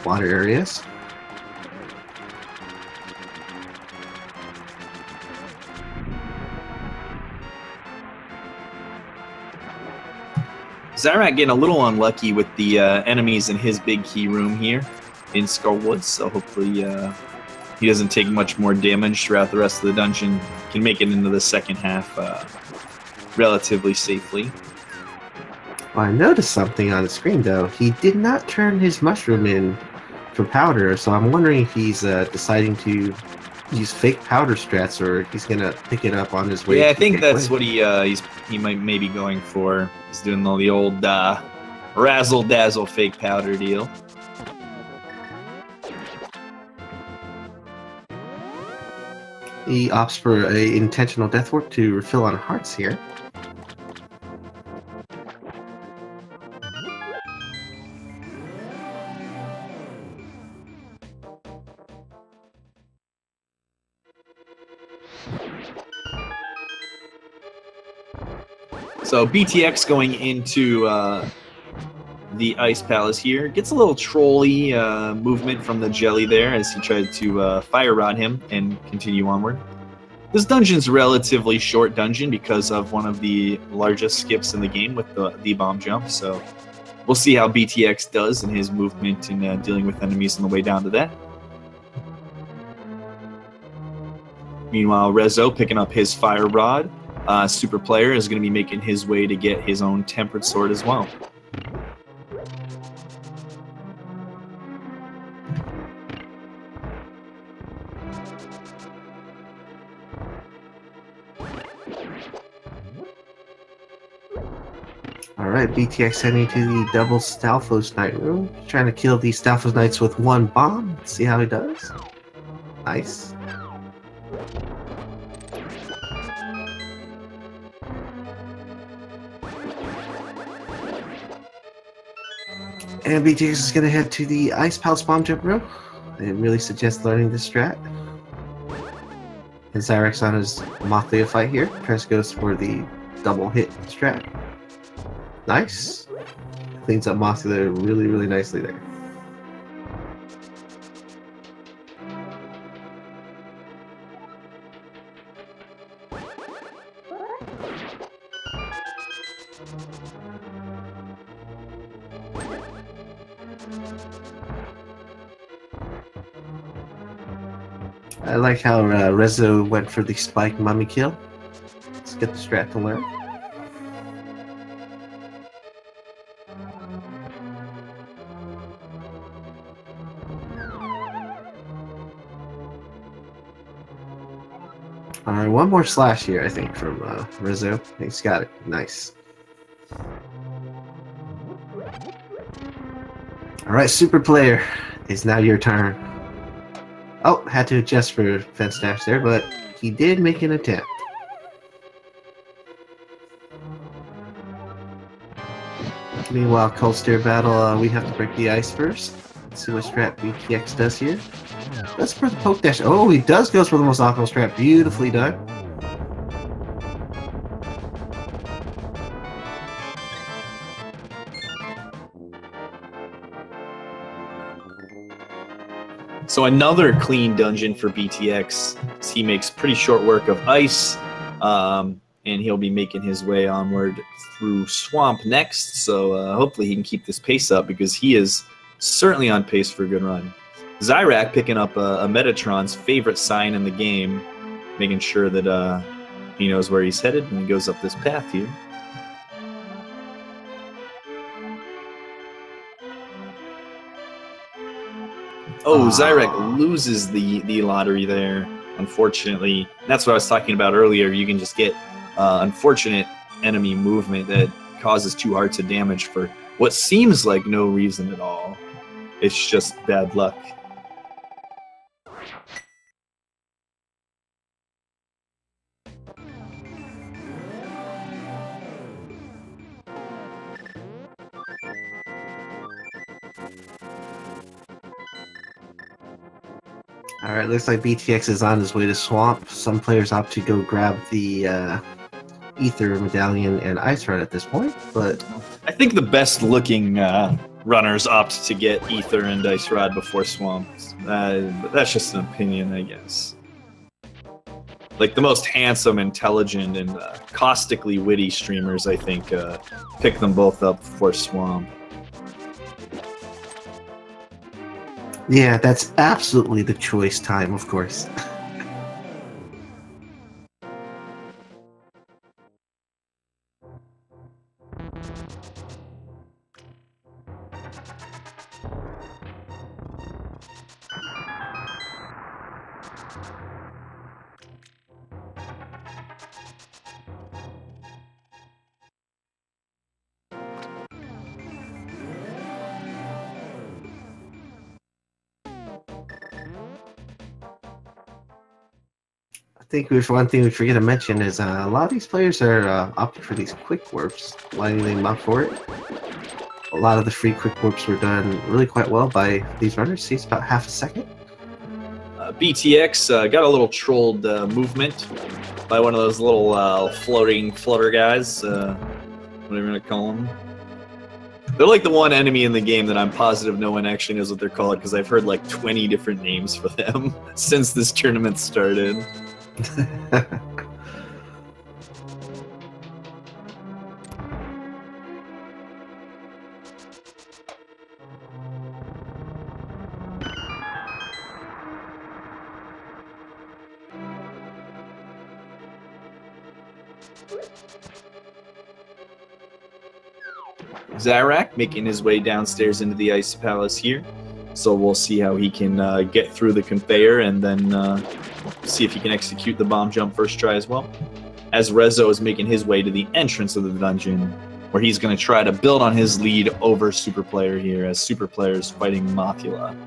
Speaker 2: water areas.
Speaker 1: Xyrak getting a little unlucky with the enemies in his big key room here in Skullwoods, so hopefully he doesn't take much more damage throughout the rest of the dungeon. Can make it into the second half relatively safely.
Speaker 2: Well, I noticed something on the screen though. He did not turn his mushroom in for powder, so I'm wondering if he's deciding to use fake powder strats, or he's gonna pick it up on his way.
Speaker 1: Yeah, I think that's what he might maybe going for. He's doing the old razzle dazzle fake powder deal.
Speaker 2: He opts for a intentional death warp to refill on hearts here.
Speaker 1: So Btilcx going into the Ice Palace here. Gets a little trolly movement from the jelly there as he tried to fire rod him and continue onward. This dungeon's a relatively short dungeon because of one of the largest skips in the game with the bomb jump. So we'll see how Btilcx does in his movement and dealing with enemies on the way down to that. Meanwhile, Rezo picking up his fire rod. SuperPlayer is going to be making his way to get his own tempered sword as well.
Speaker 2: Alright, Btilcx heading to the double Stalfos Knight room. Trying to kill these Stalfos Knights with one bomb. Let's see how he does. Nice. And Btilcx is going to head to the Ice Palace Bomb Jump room. I really suggest learning this strat. And Xyrak's on his Mothlia fight here. Tries to go for the double hit strat. Nice. Cleans up Mothlia really, really nicely there. I like how Rezo went for the spike mummy kill. Let's get the strat to learn. Alright, one more slash here, I think, from Rezo. He's got it. Nice. Alright, SuperPlayer, it's now your turn. Oh, had to adjust for fence dash there, but he did make an attempt. Meanwhile, Cold Stare battle, we have to break the ice first. Let's see what strat Btilcx does here. Let's for the poke dash. Oh, he does go for the most optimal strat. Beautifully done.
Speaker 1: So another clean dungeon for Btilcx. He makes pretty short work of ice, and he'll be making his way onward through Swamp next. So hopefully he can keep this pace up because he is certainly on pace for a good run. Xyrak picking up a Metatron's favorite sign in the game, making sure that he knows where he's headed when he goes up this path here. Oh, Xyrak loses the lottery there, unfortunately. That's what I was talking about earlier. You can just get unfortunate enemy movement that causes 2 hearts of damage for what seems like no reason at all. It's just bad luck.
Speaker 2: Alright, looks like Btilcx is on his way to Swamp. Some players opt to go grab the Ether Medallion and Ice Rod at this point, but
Speaker 1: I think the best looking runners opt to get Ether and Ice Rod before Swamps. But that's just an opinion, I guess. Like the most handsome, intelligent, and caustically witty streamers, I think, pick them both up before Swamp.
Speaker 2: yeah, that's absolutely the choice time, of course. I think one thing we forget to mention is a lot of these players are opting for these quick warps, lining them up for it. A lot of the free quick warps were done really quite well by these runners. See, it's about half a second.
Speaker 1: Btilcx got a little trolled movement by one of those little floating flutter guys, whatever you want to call them. They're like the one enemy in the game that I'm positive no one actually knows what they're called, because I've heard like 20 different names for them since this tournament started. Xyrak making his way downstairs into the Ice Palace here. So we'll see how he can get through the conveyor and then see if he can execute the bomb jump first try as well. As Rezo is making his way to the entrance of the dungeon, where he's going to try to build on his lead over SuperPlayer here, as SuperPlayer is fighting Mothula.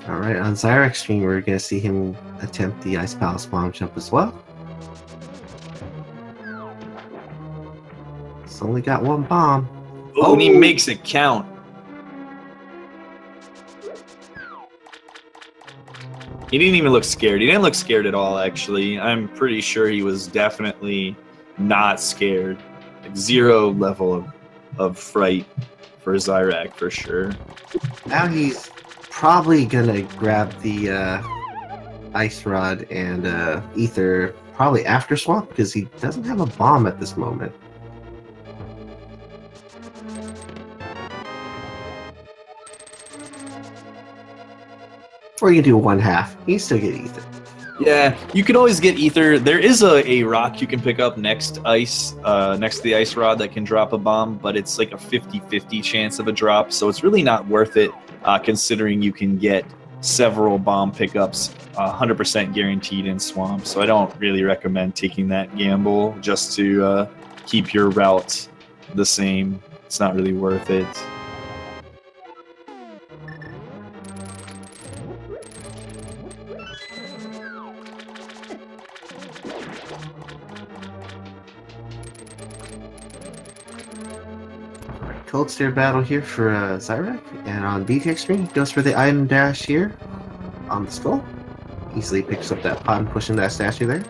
Speaker 2: Alright, on Xyrak's stream, we're going to see him attempt the Ice Palace bomb jump as well. It's only got one bomb.
Speaker 1: Oh, and he makes it count. He didn't even look scared. He didn't look scared at all, actually. I'm pretty sure he was definitely not scared. Like, zero level of fright for Xyrak, for sure.
Speaker 2: Now he's probably gonna grab the Ice Rod and Ether probably after Swamp, because he doesn't have a bomb at this moment. Or you can do one half. You can still get Ether.
Speaker 1: Yeah, you can always get Ether. There is a rock you can pick up next to the Ice Rod that can drop a bomb, but it's like a 50-50 chance of a drop, so it's really not worth it, considering you can get several bomb pickups 100% guaranteed in Swamp. So I don't really recommend taking that gamble just to keep your route the same. It's not really worth it.
Speaker 2: Cold Stare battle here for Xyrak, and on Btilcx screen, goes for the item dash here on the skull. Easily picks up that pot and pushing that statue there.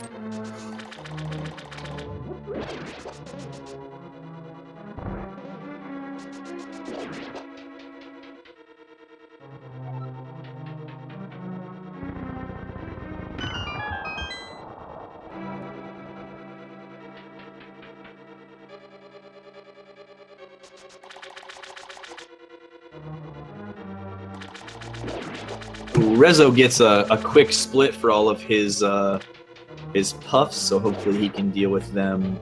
Speaker 1: Rezo gets a quick split for all of his puffs, so hopefully he can deal with them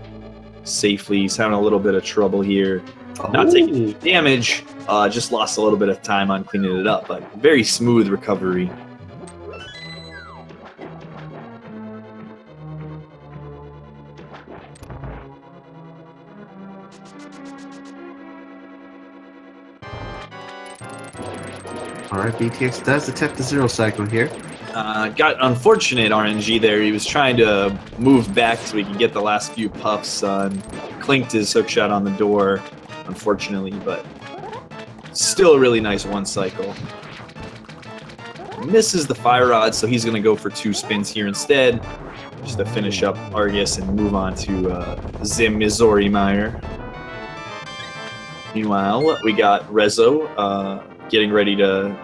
Speaker 1: safely. He's having a little bit of trouble here.
Speaker 2: Oh.
Speaker 1: Not taking any damage, just lost a little bit of time on cleaning it up, but very smooth recovery.
Speaker 2: Alright, Btilcx does attempt the zero cycle here.
Speaker 1: Got unfortunate RNG there. He was trying to move back so he could get the last few puffs and clinked his hookshot on the door, unfortunately, but still a really nice one cycle. Misses the fire rod, so he's going to go for 2 spins here instead, just to finish up Argus and move on to Zim Mizori Meyer. Meanwhile, we got Rezo getting ready to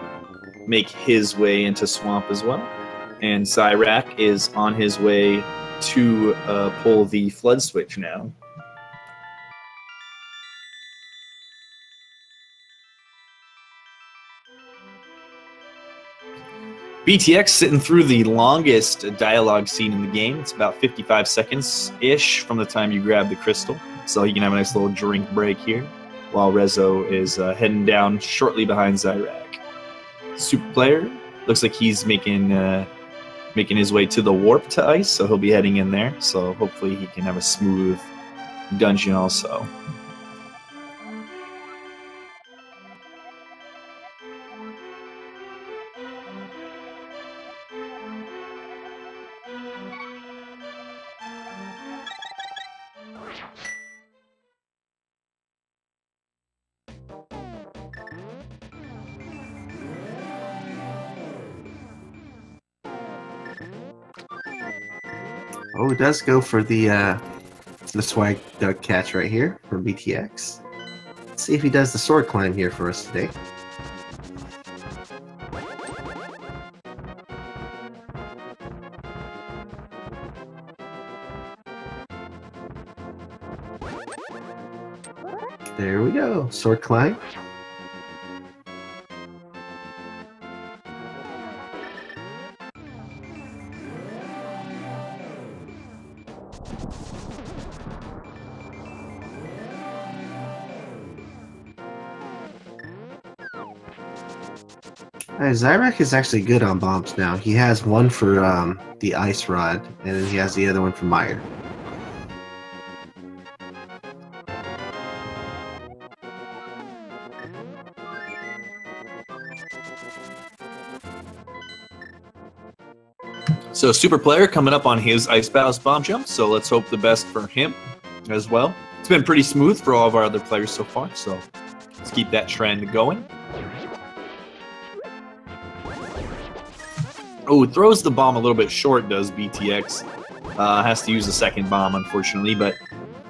Speaker 1: make his way into Swamp as well. And Xyrak is on his way to pull the Flood Switch now. Btilcx sitting through the longest dialogue scene in the game. It's about 55 seconds-ish from the time you grab the crystal. So you can have a nice little drink break here, while Rezo is heading down shortly behind Xyrak. SuperPlayer looks like he's making his way to the warp to ice, so he'll be heading in there. So hopefully he can have a smooth dungeon also.
Speaker 2: Oh, it does go for the swag duck catch right here for Btilcx. Let's see if he does the sword climb here for us today. There we go, sword climb. Xyrak is actually good on bombs now. He has one for the ice rod, and then he has the other one for Meyer.
Speaker 1: So SuperPlayer coming up on his Ice Battles bomb jump, so let's hope the best for him as well. It's been pretty smooth for all of our other players so far, so let's keep that trend going. Oh, throws the bomb a little bit short, does Btilcx. Has to use the second bomb, unfortunately, but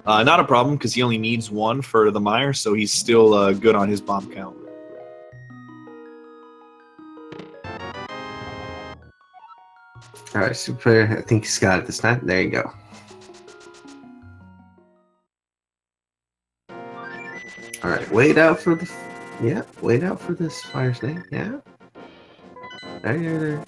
Speaker 1: not a problem because he only needs one for the Meyer, so he's still good on his bomb count.
Speaker 2: Alright, SuperPlayer, I think he's got it this time. There you go. Alright, wait out for the... Yeah, wait out for this fire snake. Yeah. There.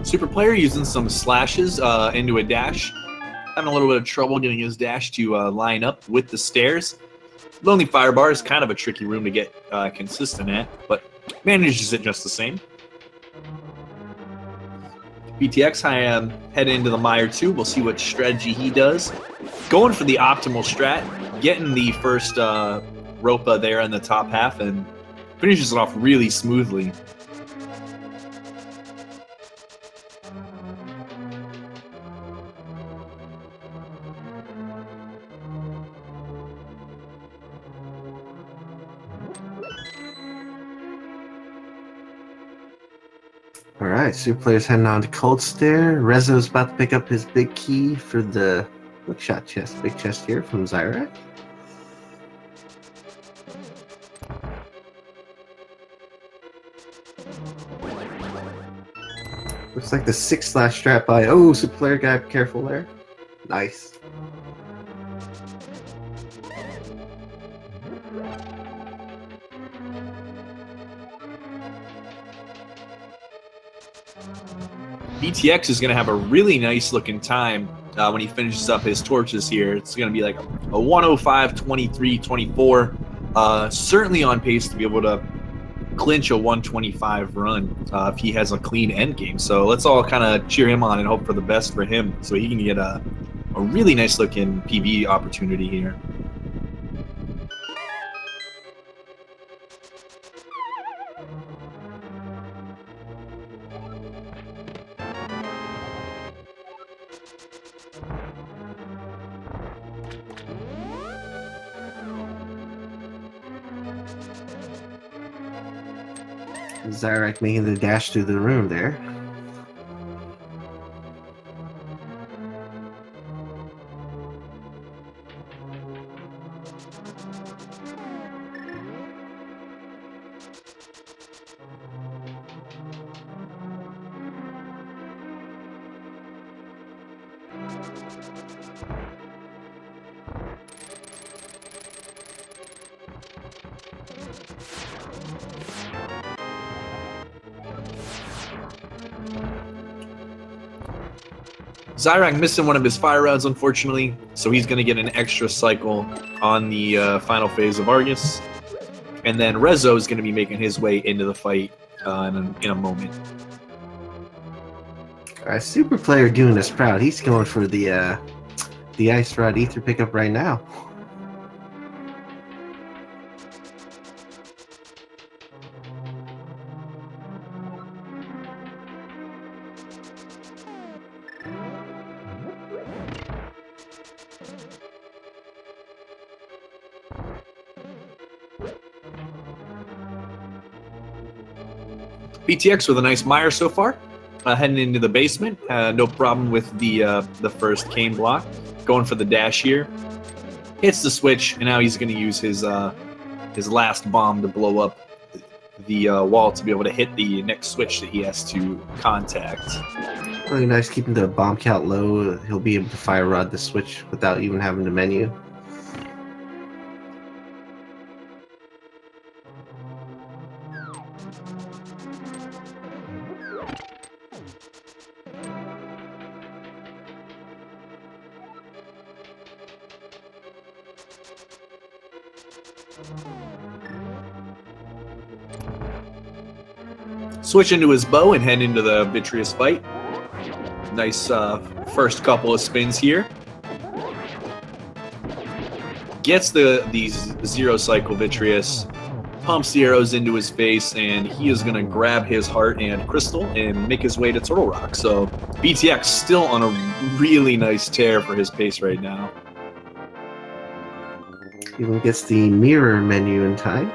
Speaker 1: SuperPlayer using some slashes into a dash. Having a little bit of trouble getting his dash to line up with the stairs. Lonely Fire Bar is kind of a tricky room to get consistent at, but manages it just the same. Btilcx, I am heading into the Meyer 2. We'll see what strategy he does. Going for the optimal strat, getting the first Ropa there in the top half, and finishes it off really smoothly.
Speaker 2: Alright, SuperPlayer's heading on to Cold Stare. Rezo's about to pick up his big key for the hookshot chest. Big chest here from Xyrak. Looks like the 6/ strap by. Oh, super player guy, careful there. Nice.
Speaker 1: Btilcx is going to have a really nice looking time when he finishes up his torches here. It's going to be like a 105, 23, 24. Certainly on pace to be able to clinch a 125 run if he has a clean end game. So let's all kind of cheer him on and hope for the best for him so he can get a really nice looking PB opportunity here.
Speaker 2: Xyrak making the dash through the room there.
Speaker 1: Xyrak missing one of his fire rods, unfortunately, so he's going to get an extra cycle on the final phase of Argus. And then Rezo is going to be making his way into the fight in a moment.
Speaker 2: Super player doing us proud. He's going for the Ice Rod Ether pickup right now.
Speaker 1: Btilcx with a nice mire so far. Heading into the basement. No problem with the first cane block. Going for the dash here. Hits the switch, and now he's going to use his last bomb to blow up the wall to be able to hit the next switch that he has to contact.
Speaker 2: Really nice keeping the bomb count low. He'll be able to fire rod the switch without even having to menu.
Speaker 1: Switch into his bow and head into the Vitreous fight. Nice first couple of spins here. Gets these zero cycle Vitreous, pumps the arrows into his face, and he is going to grab his heart and crystal and make his way to Turtle Rock. So Btilcx still on a really nice tear for his pace right now.
Speaker 2: Even gets the mirror menu in time.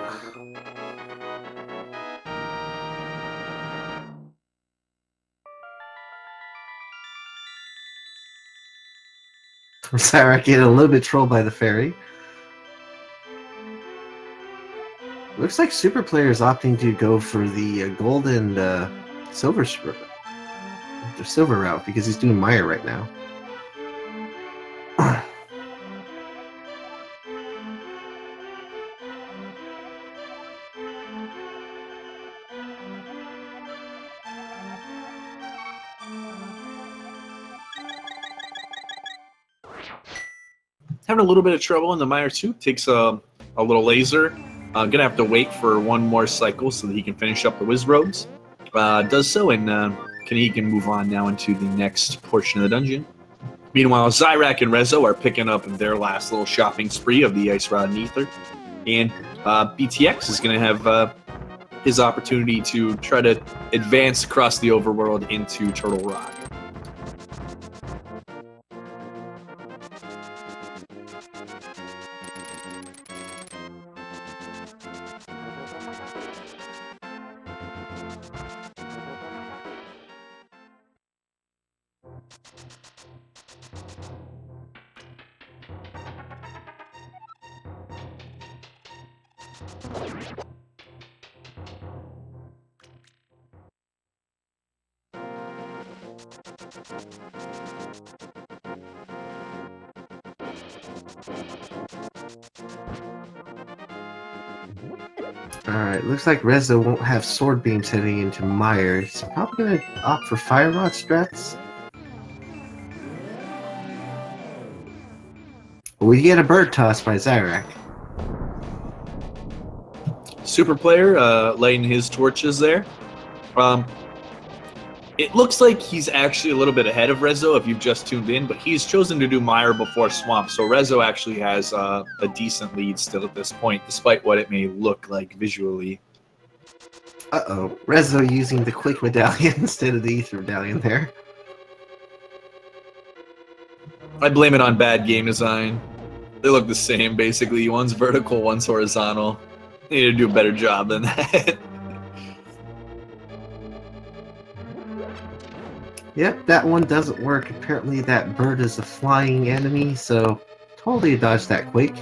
Speaker 2: Xyrak getting a little bit trolled by the fairy. Looks like Super Player is opting to go for the gold and silver route because he's doing Maya right now.
Speaker 1: Having a little bit of trouble in the mire too. Takes a little laser. Gonna have to wait for one more cycle so that he can finish up the Wiz Robes. Does so, and he can move on now into the next portion of the dungeon. Meanwhile, Xyrak and Rezo are picking up their last little shopping spree of the Ice Rod and Ether. And Btilcx is going to have his opportunity to try to advance across the overworld into Turtle Rock.
Speaker 2: Alright, looks like Rezo won't have sword beams heading into Mire. He's probably going to opt for fire rod strats. We get a bird toss by Xyrak.
Speaker 1: SuperPlayer lighting his torches there. It looks like he's actually a little bit ahead of Rezo if you've just tuned in, but he's chosen to do Mire before Swamp, so Rezo actually has a decent lead still at this point, despite what it may look like visually.
Speaker 2: Uh-oh, Rezo using the Quick Medallion instead of the Ether Medallion there.
Speaker 1: I blame it on bad game design. They look the same, basically. One's vertical, one's horizontal. They need to do a better job than that.
Speaker 2: Yep, that one doesn't work. Apparently that bird is a flying enemy, so totally dodged that Quake.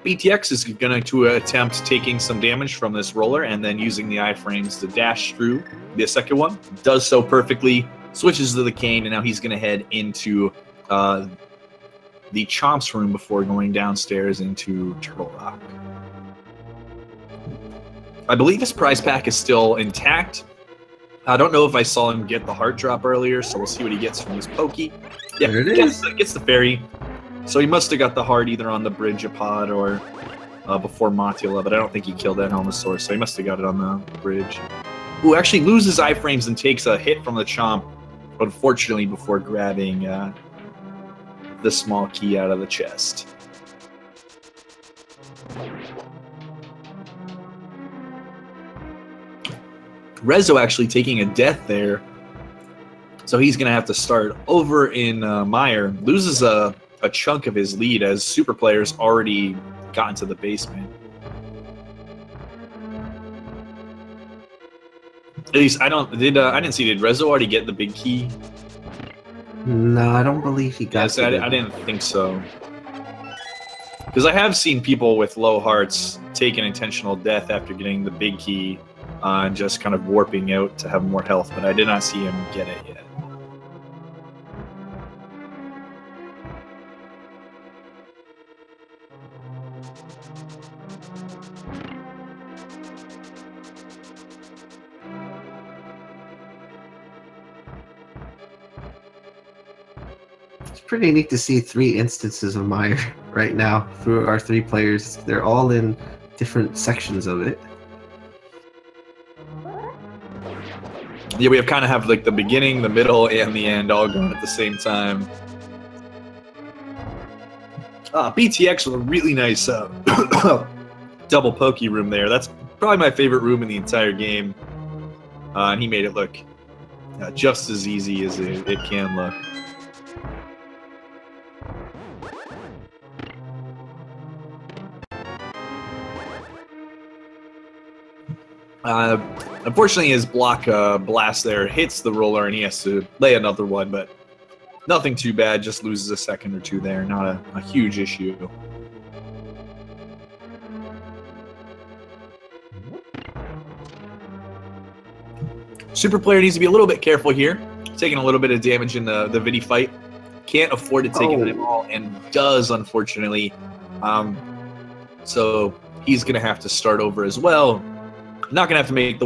Speaker 1: Btilcx is going to attempt taking some damage from this roller and then using the iframes to dash through the second one. Does so perfectly, switches to the cane, and now he's going to head into the Chomp's room before going downstairs into Turtle Rock. I believe his prize pack is still intact. I don't know if I saw him get the heart drop earlier, so we'll see what he gets from his pokey. Yeah,
Speaker 2: there it
Speaker 1: is. Gets the fairy. So he must have got the heart either on the Bridge-a-pod or before Motula, but I don't think he killed that Helmosaur, so he must have got it on the bridge. Who actually loses iframes and takes a hit from the Chomp, unfortunately, before grabbing the small key out of the chest. Rezo actually taking a death there, so he's going to have to start over in Mire. Loses a chunk of his lead as SuperPlayer's already gotten to the basement. At least I didn't see. Did Rezo already get the big key?
Speaker 2: No, I don't believe he got
Speaker 1: Yes, I didn't think so. Because I have seen people with low hearts take an intentional death after getting the big key and just kind of warping out to have more health, but I did not see him get it yet.
Speaker 2: Pretty neat to see 3 instances of Mire right now through our 3 players. They're all in different sections of it.
Speaker 1: Yeah, we kind of have like the beginning, the middle, and the end all going at the same time. Btilcx with a really nice double pokey room there. That's probably my favorite room in the entire game. And he made it look just as easy as it can look. Unfortunately, his block blast there hits the roller, and he has to lay another one, but nothing too bad. Just loses a second or two there. Not a huge issue. SuperPlayer needs to be a little bit careful here. Taking a little bit of damage in the Vidi fight. Can't afford to take it all, and does, unfortunately. So he's going to have to start over as well. Not going to have to make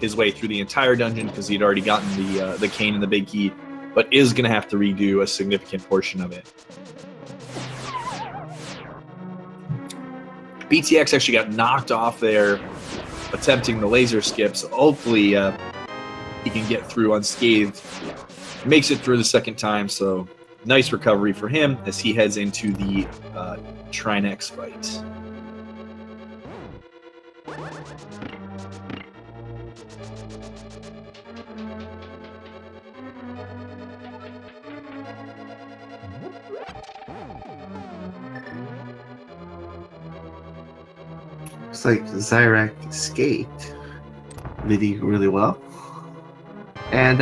Speaker 1: his way through the entire dungeon because he'd already gotten the cane and the big key, but is going to have to redo a significant portion of it. Btilcx actually got knocked off there attempting the laser skip, so hopefully he can get through unscathed. Makes it through the second time, so nice recovery for him as he heads into the Trinex fight.
Speaker 2: Looks like Xyrak escaped Vidi really well. And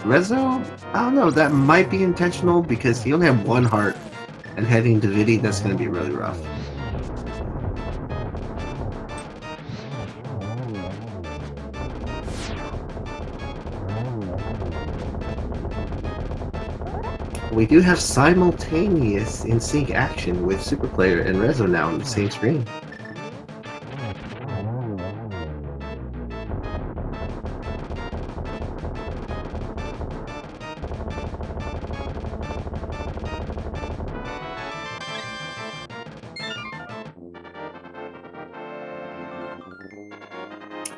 Speaker 2: Rezo, I don't know, that might be intentional because he only had 1 heart, and heading to Vidi, that's going to be really rough. We do have simultaneous in-sync action with SuperPlayer and Rezo now on the same screen.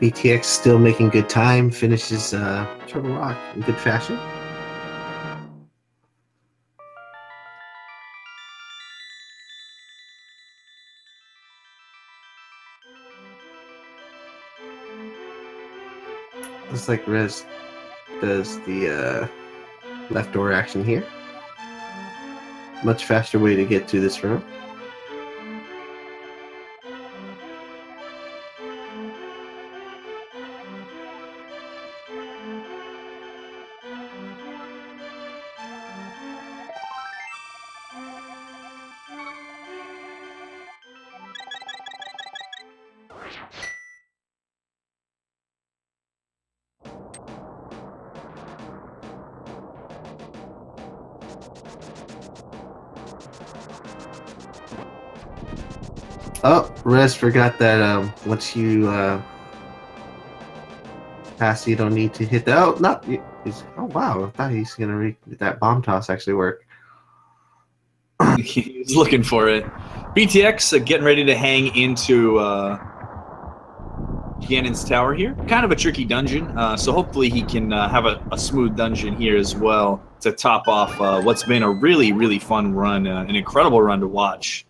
Speaker 2: Btilcx still making good time, finishes Turtle Rock in good fashion. Looks like Rez does the left door action here. Much faster way to get to this room. Oh, Rez forgot that once you pass, you don't need to hit that. Oh, not. Oh, wow. I thought he's going to that bomb toss actually work.
Speaker 1: He's looking for it. Btilcx getting ready to hang into Ganon's tower here. Kind of a tricky dungeon, so hopefully he can have a smooth dungeon here as well to top off what's been a really, really fun run, an incredible run to watch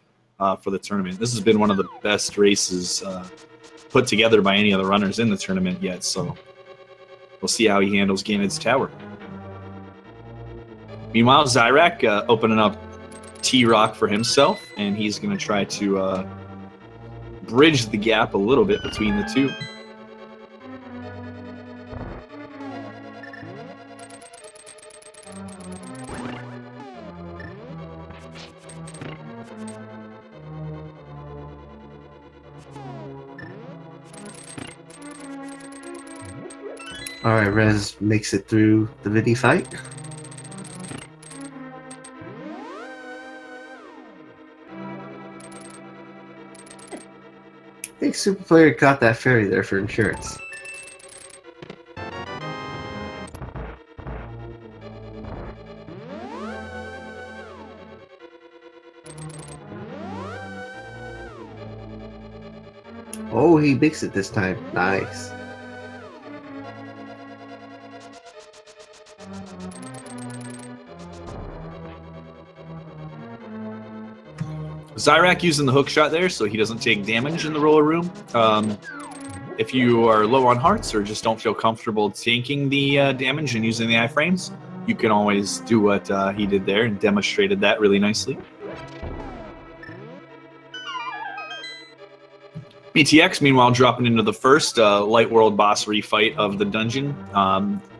Speaker 1: for the tournament. This has been one of the best races put together by any of the runners in the tournament yet, so we'll see how he handles Ganon's tower. Meanwhile, Xyrak opening up T-Rock for himself, and he's going to try to bridge the gap a little bit between the two.
Speaker 2: Alright, Rez makes it through the Vidi fight. I think SuperPlayer got that fairy there for insurance. Oh, he makes it this time. Nice.
Speaker 1: Xyrak using the hook shot there so he doesn't take damage in the roller room. If you are low on hearts or just don't feel comfortable tanking the damage and using the iframes, you can always do what he did there and demonstrated that really nicely. Btilcx, meanwhile, dropping into the first Light World boss refight of the dungeon,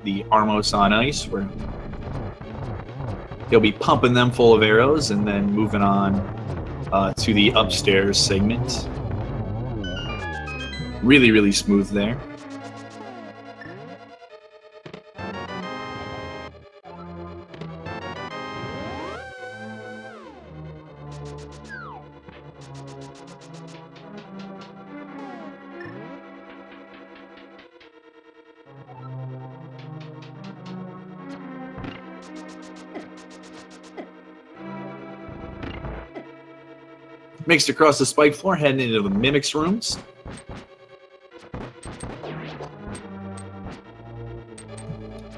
Speaker 1: the Armos on Ice, where he'll be pumping them full of arrows and then moving on to the upstairs segment. Really, really smooth there. Makes it across the spike floor, heading into the Mimics rooms. A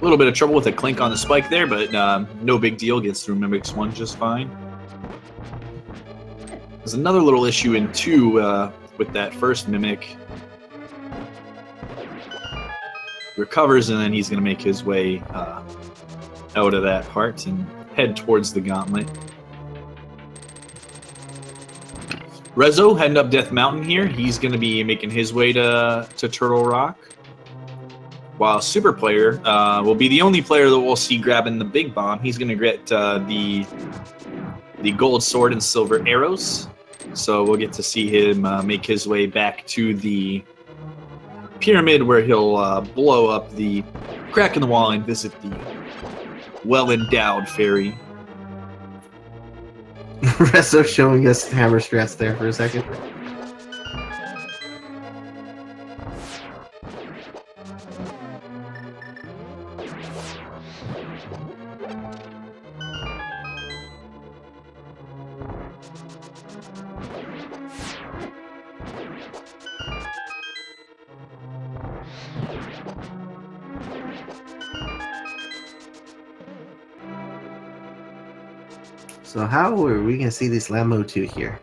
Speaker 1: little bit of trouble with a clink on the spike there, but no big deal. Gets through Mimics 1 just fine. There's another little issue in 2 with that first Mimic. Recovers, and then he's going to make his way out of that part and head towards the gauntlet. Rezo heading up Death Mountain here. He's going to be making his way to Turtle Rock. While SuperPlayer will be the only player that we'll see grabbing the big bomb. He's going to get the gold sword and silver arrows. So we'll get to see him make his way back to the pyramid where he'll blow up the crack in the wall and visit the well-endowed fairy.
Speaker 2: Rezo showing us hammer strats there for a second. So how are we going to see this Lambo 2 here?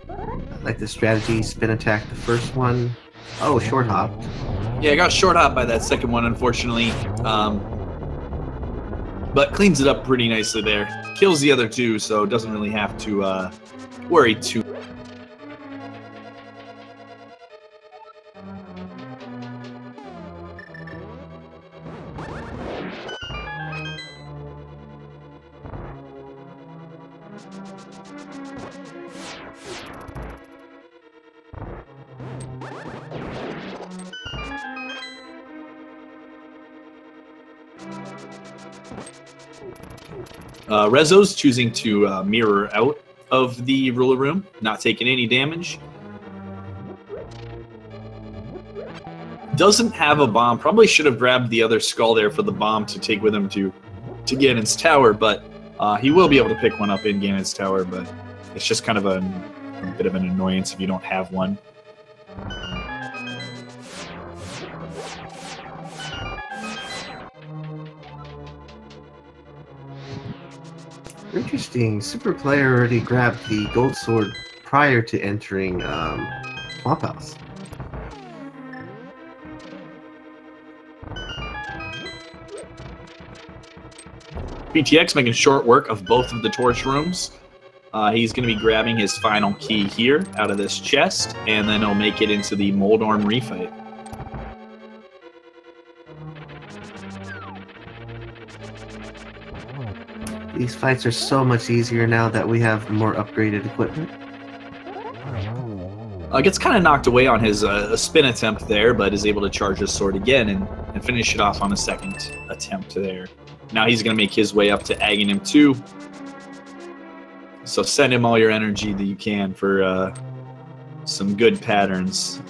Speaker 2: I like the strategy, spin attack the first one. Oh, short hop.
Speaker 1: Yeah, I got short hop by that second one, unfortunately. But cleans it up pretty nicely there. Kills the other two, so doesn't really have to worry too much. Rezo's choosing to mirror out of the ruler room, not taking any damage. Doesn't have a bomb. Probably should have grabbed the other skull there for the bomb to take with him to Ganon's tower, but he will be able to pick one up in Ganon's tower, but it's just kind of a bit of an annoyance if you don't have one.
Speaker 2: Interesting. SuperPlayer already grabbed the gold sword prior to entering Swamp House.
Speaker 1: Btilcx making short work of both of the torch rooms. He's going to be grabbing his final key here out of this chest, and then he'll make it into the Moldorm refight.
Speaker 2: These fights are so much easier now that we have more upgraded equipment.
Speaker 1: Gets kind of knocked away on his spin attempt there, but is able to charge his sword again and finish it off on a second attempt there. Now he's going to make his way up to Aghanim 2. So send him all your energy that you can for some good patterns.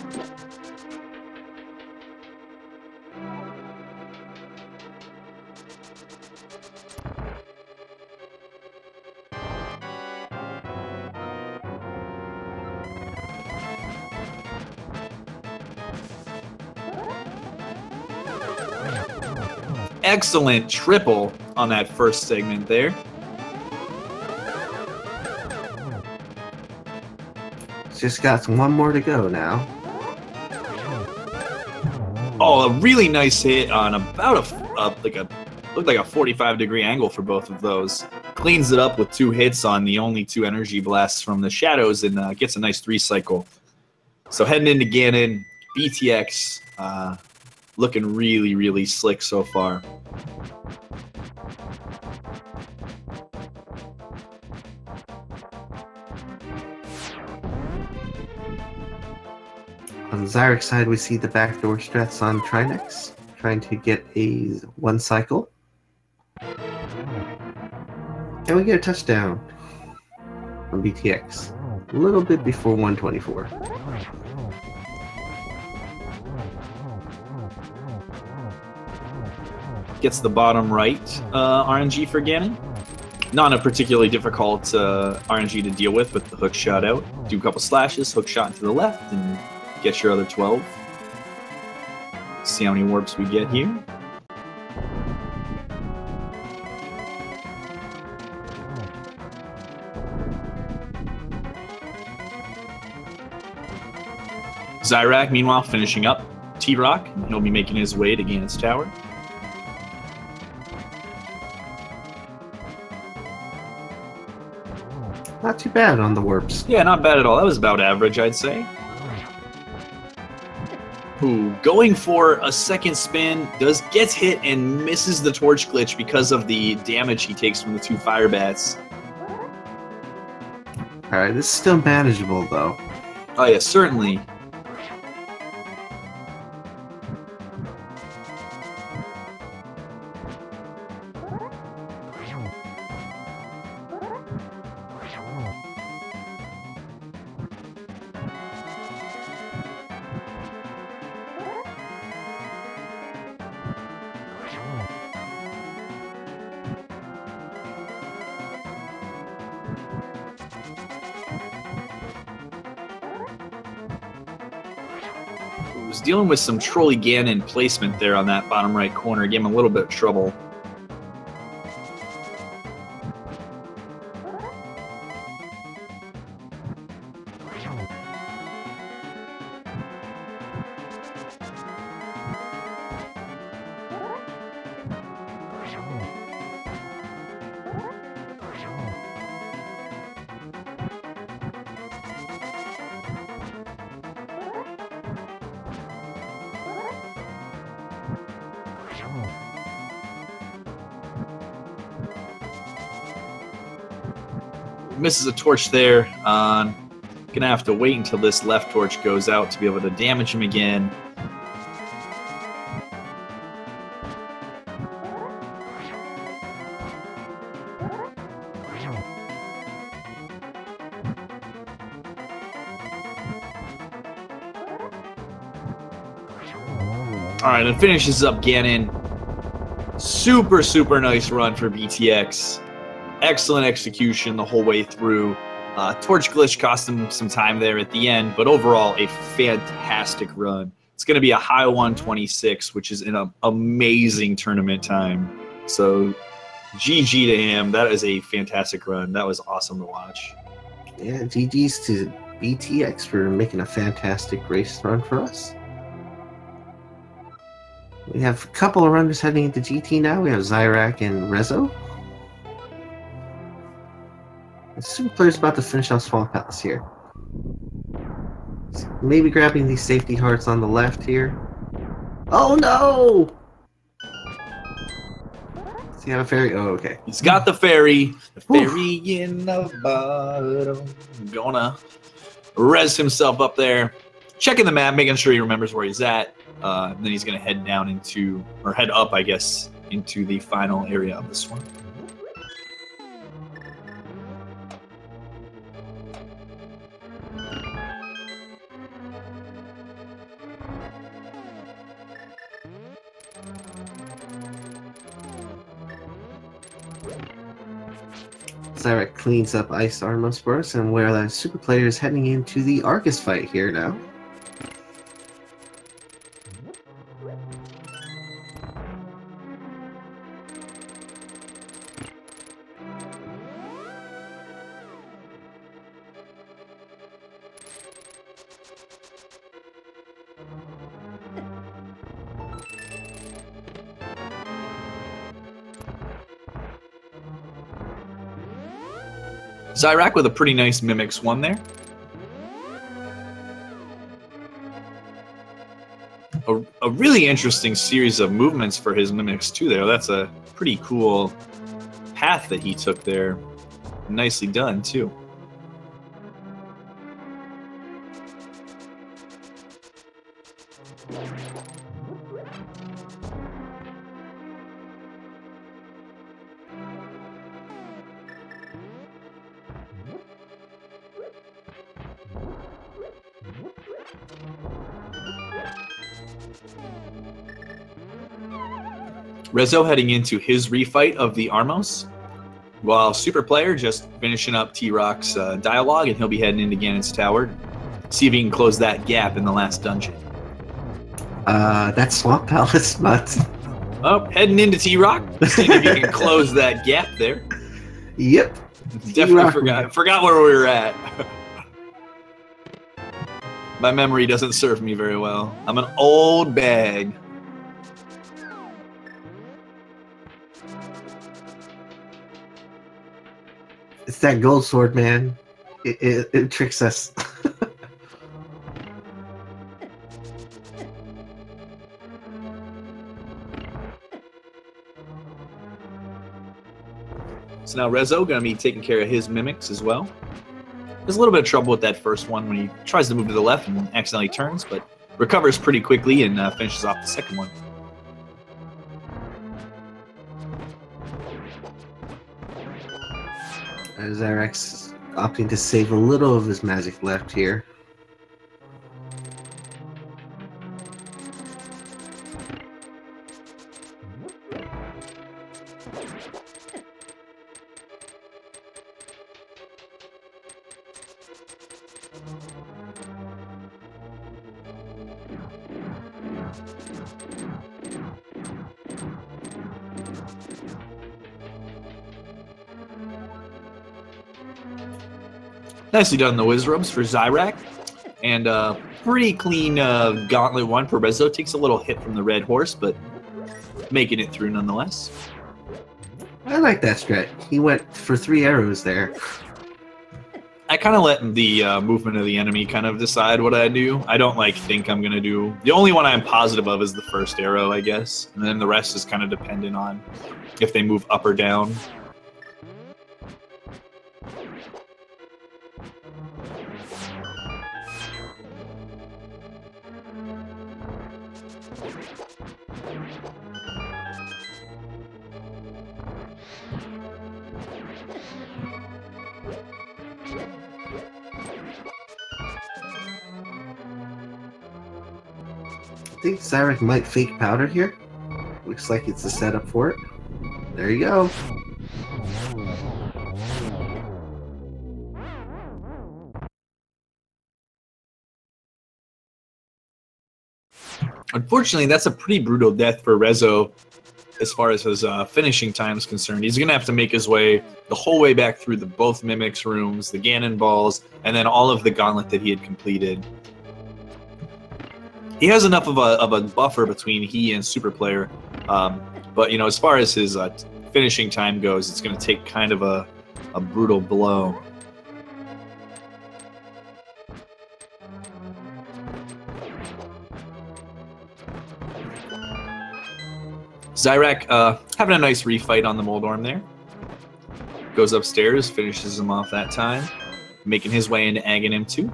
Speaker 1: Excellent triple on that first segment there.
Speaker 2: Just got one more to go now.
Speaker 1: Oh, a really nice hit on about looked like a 45-degree angle for both of those. Cleans it up with 2 hits on the only 2 energy blasts from the shadows and gets a nice 3-cycle. So heading into Ganon, Btilcx looking really, really slick so far.
Speaker 2: On the Xyrak side, we see the backdoor strats on Trinex, trying to get a 1 cycle. And we get a touchdown from Btilcx, a little bit before 124.
Speaker 1: Gets the bottom right RNG for Ganon. Not a particularly difficult RNG to deal with the hook shot out. Do a couple slashes, hook shot to the left, and get your other 12. See how many warps we get here. Xyrak, meanwhile, finishing up T-Rock. He'll be making his way to Ganon's tower.
Speaker 2: Not too bad on the warps.
Speaker 1: Yeah, not bad at all. That was about average, I'd say. Ooh, going for a second spin, gets hit and misses the torch glitch because of the damage he takes from the 2 fire bats.
Speaker 2: Alright, this is still manageable though.
Speaker 1: Oh yeah, certainly. was dealing with some Trolley Ganon placement there on that bottom right corner. Gave him a little bit of trouble. Misses a torch there. Gonna have to wait until this left torch goes out to be able to damage him again. All right, and finishes up Ganon. Super, super nice run for Btilcx. Excellent execution the whole way through. Torch glitch cost him some time there at the end, but overall a fantastic run. It's going to be a high 126, which is an amazing tournament time. So GG to him. That is a fantastic run. That was awesome to watch.
Speaker 2: Yeah, GG's to Btilcx for making a fantastic race run for us. We have a couple of runners heading into GT now. We have Xyrak and Rezo. The SuperPlayer's about to finish off Swamp Palace here. Maybe grabbing these safety hearts on the left here. Oh no! Does he have a fairy? Oh, okay.
Speaker 1: He's got the fairy. The fairy in the bottom. Gonna res himself up there. Checking the map, making sure he remembers where he's at. And then he's going to head down into, or head up, I guess, into the final area of this one.
Speaker 2: Xyrak cleans up Ice Armos for us, and where the SuperPlayer is heading into the Arcus fight here now.
Speaker 1: Xyrak with a pretty nice Mimics one there. A really interesting series of movements for his Mimics too there. That's a pretty cool path that he took there. Nicely done too. Rezo heading into his refight of the Armos, while SuperPlayer just finishing up T-Rock's dialogue, and he'll be heading into Ganon's Tower. See if he can close that gap in the last dungeon.
Speaker 2: That's Swamp Palace, but...
Speaker 1: Oh, heading into T-Rock. Seeing if you can close that gap there.
Speaker 2: Yep.
Speaker 1: Definitely forgot where we were at. My memory doesn't serve me very well. I'm an old bag.
Speaker 2: It's that gold sword, man. It tricks us.
Speaker 1: So now Rezo going to be taking care of his Mimics as well. There's a little bit of trouble with that first one when he tries to move to the left and accidentally turns, but recovers pretty quickly and finishes off the second one.
Speaker 2: Xyrak's opting to save a little of his magic left here.
Speaker 1: Nicely done the whiz ropes for Xyrak. And pretty clean gauntlet one for Rezo. Takes a little hit from the red horse, but making it through nonetheless.
Speaker 2: I like that strat. He went for 3 arrows there.
Speaker 1: I kind of let the movement of the enemy kind of decide what I do. I don't think I'm gonna do. The only one I'm positive of is the first arrow, I guess, and then the rest is kind of dependent on if they move up or down.
Speaker 2: I think Xyrak might fake powder here. Looks like it's a setup for it. There you go.
Speaker 1: Unfortunately, that's a pretty brutal death for Rezo as far as his finishing time is concerned. He's going to have to make his way the whole way back through both Mimics rooms, the Ganon balls, and then all of the gauntlet that he had completed. He has enough of a buffer between he and SuperPlayer, but as far as his finishing time goes, it's going to take kind of a brutal blow. Xyrak having a nice refight on the Moldorm there. Goes upstairs, finishes him off that time, making his way into Aghanim 2.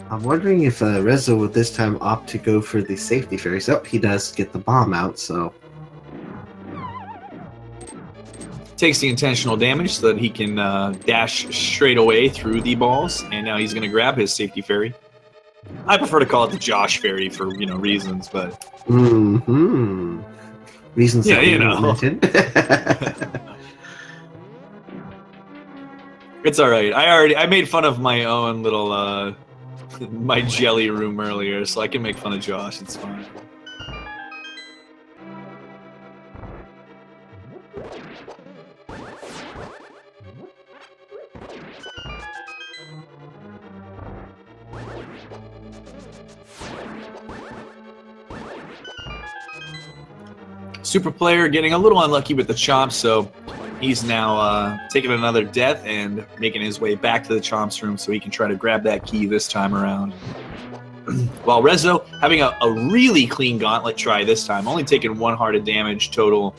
Speaker 2: I'm wondering if Rezo would this time opt to go for the safety fairies. Oh, he does get the bomb out, so...
Speaker 1: Takes the intentional damage so that he can dash straight away through the balls, and now he's going to grab his safety fairy. I prefer to call it the Josh fairy for, reasons, but...
Speaker 2: Mm-hmm. Reasons that you mentioned.
Speaker 1: It's all right. I made fun of my own little my jelly room earlier, so I can make fun of Josh. It's fine. SuperPlayer getting a little unlucky with the chomp, so he's now taking another death and making his way back to the chomps room so he can try to grab that key this time around. While Rezo having a really clean gauntlet try this time, only taking 1 heart of damage total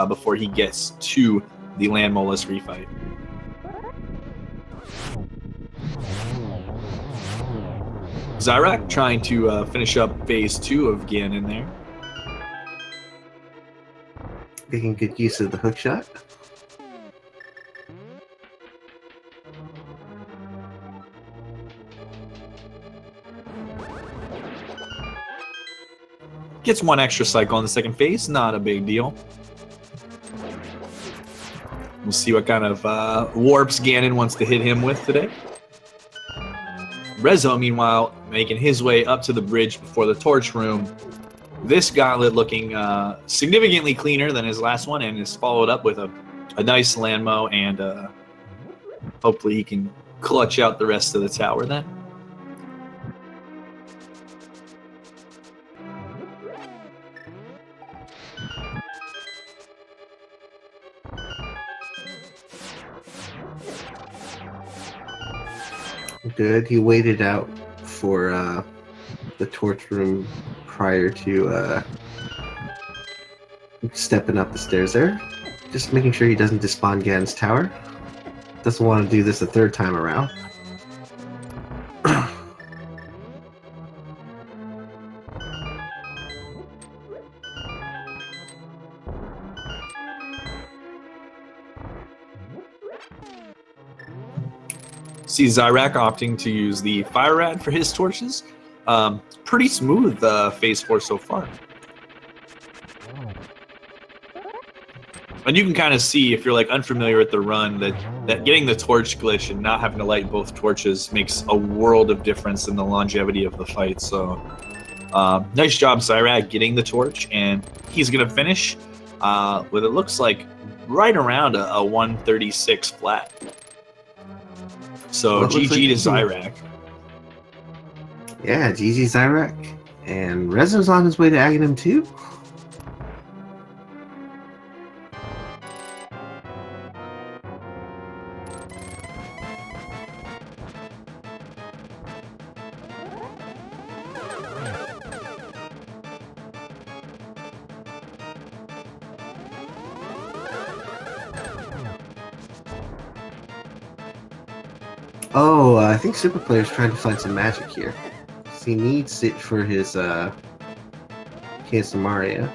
Speaker 1: before he gets to the Land Molus refight. Xyrak trying to finish up phase 2 of Ganon there.
Speaker 2: Making good use of the hook shot.
Speaker 1: Gets 1 extra cycle in the second phase, not a big deal. We'll see what kind of warps Ganon wants to hit him with today. Rezo, meanwhile, making his way up to the bridge before the torch room. This gauntlet looking significantly cleaner than his last one, and is followed up with a nice landmo, and hopefully he can clutch out the rest of the tower then.
Speaker 2: Good. He waited out for the torch room prior to stepping up the stairs there. Just making sure he doesn't despawn Ganon's tower. Doesn't want to do this a 3rd time around.
Speaker 1: See Xyrak opting to use the Fire Rat for his torches. Pretty smooth phase 4 so far. And you can kind of see, if you're like unfamiliar with the run, that getting the torch glitch and not having to light both torches makes a world of difference in the longevity of the fight. So nice job, Xyrak, getting the torch, and he's gonna finish with, it looks like, right around a 136 flat. So
Speaker 2: well,
Speaker 1: GG
Speaker 2: like
Speaker 1: to Xyrak.
Speaker 2: Yeah, GG Xyrak. And Rezo's on his way to Aghanim too. Oh, I think SuperPlayer's trying to find some magic here. He needs it for his Maria.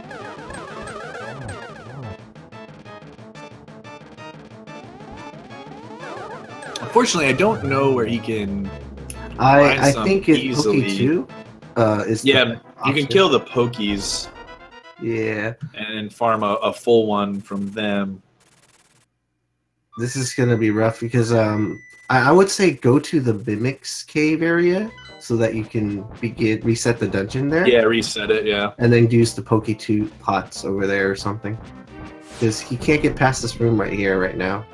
Speaker 1: Unfortunately, I don't know where he can.
Speaker 2: I think it's Poke2. Is
Speaker 1: yeah, you can kill the Pokies.
Speaker 2: Yeah,
Speaker 1: and farm a full one from them.
Speaker 2: This is gonna be rough because I would say go to the Btilcx cave area so that you can reset the dungeon there.
Speaker 1: Yeah, reset it, yeah.
Speaker 2: And then use the Poke2 pots over there or something. Because he can't get past this room right here, right now.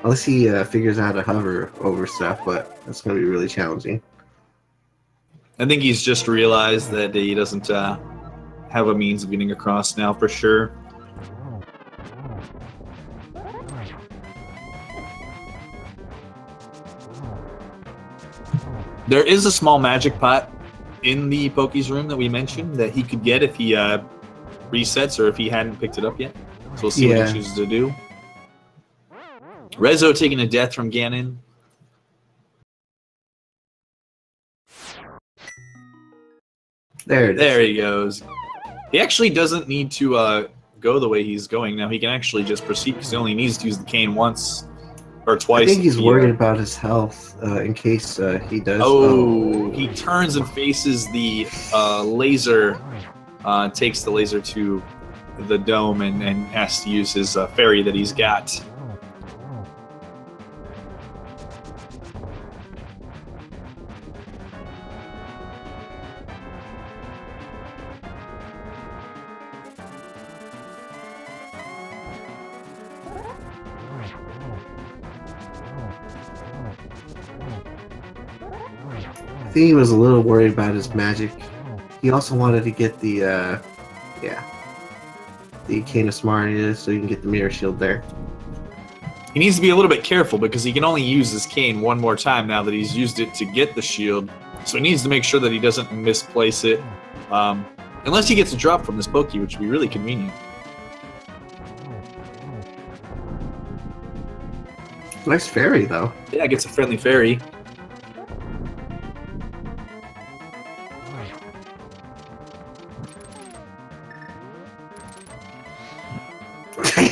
Speaker 2: Unless he figures out how to hover over stuff, but that's going to be really challenging.
Speaker 1: I think he's just realized that he doesn't have a means of getting across now for sure. There is a small magic pot in the Poke's room that we mentioned that he could get if he resets or if he hadn't picked it up yet. So we'll see what he chooses to do. Rezo taking a death from Ganon.
Speaker 2: There it is.
Speaker 1: There he goes. He actually doesn't need to go the way he's going now. He can actually just proceed because he only needs to use the cane once or twice.
Speaker 2: I think he's worried about his health in case he does.
Speaker 1: Oh, he turns and faces the laser, takes the laser to the dome and has to use his fairy that he's got.
Speaker 2: I think he was a little worried about his magic. He also wanted to get the Cane of Smarties so he can get the mirror shield there.
Speaker 1: He needs to be a little bit careful because he can only use his cane one more time now that he's used it to get the shield. So he needs to make sure that he doesn't misplace it. Unless he gets a drop from this Poke, which would be really convenient.
Speaker 2: Nice fairy, though.
Speaker 1: Yeah, gets a friendly fairy.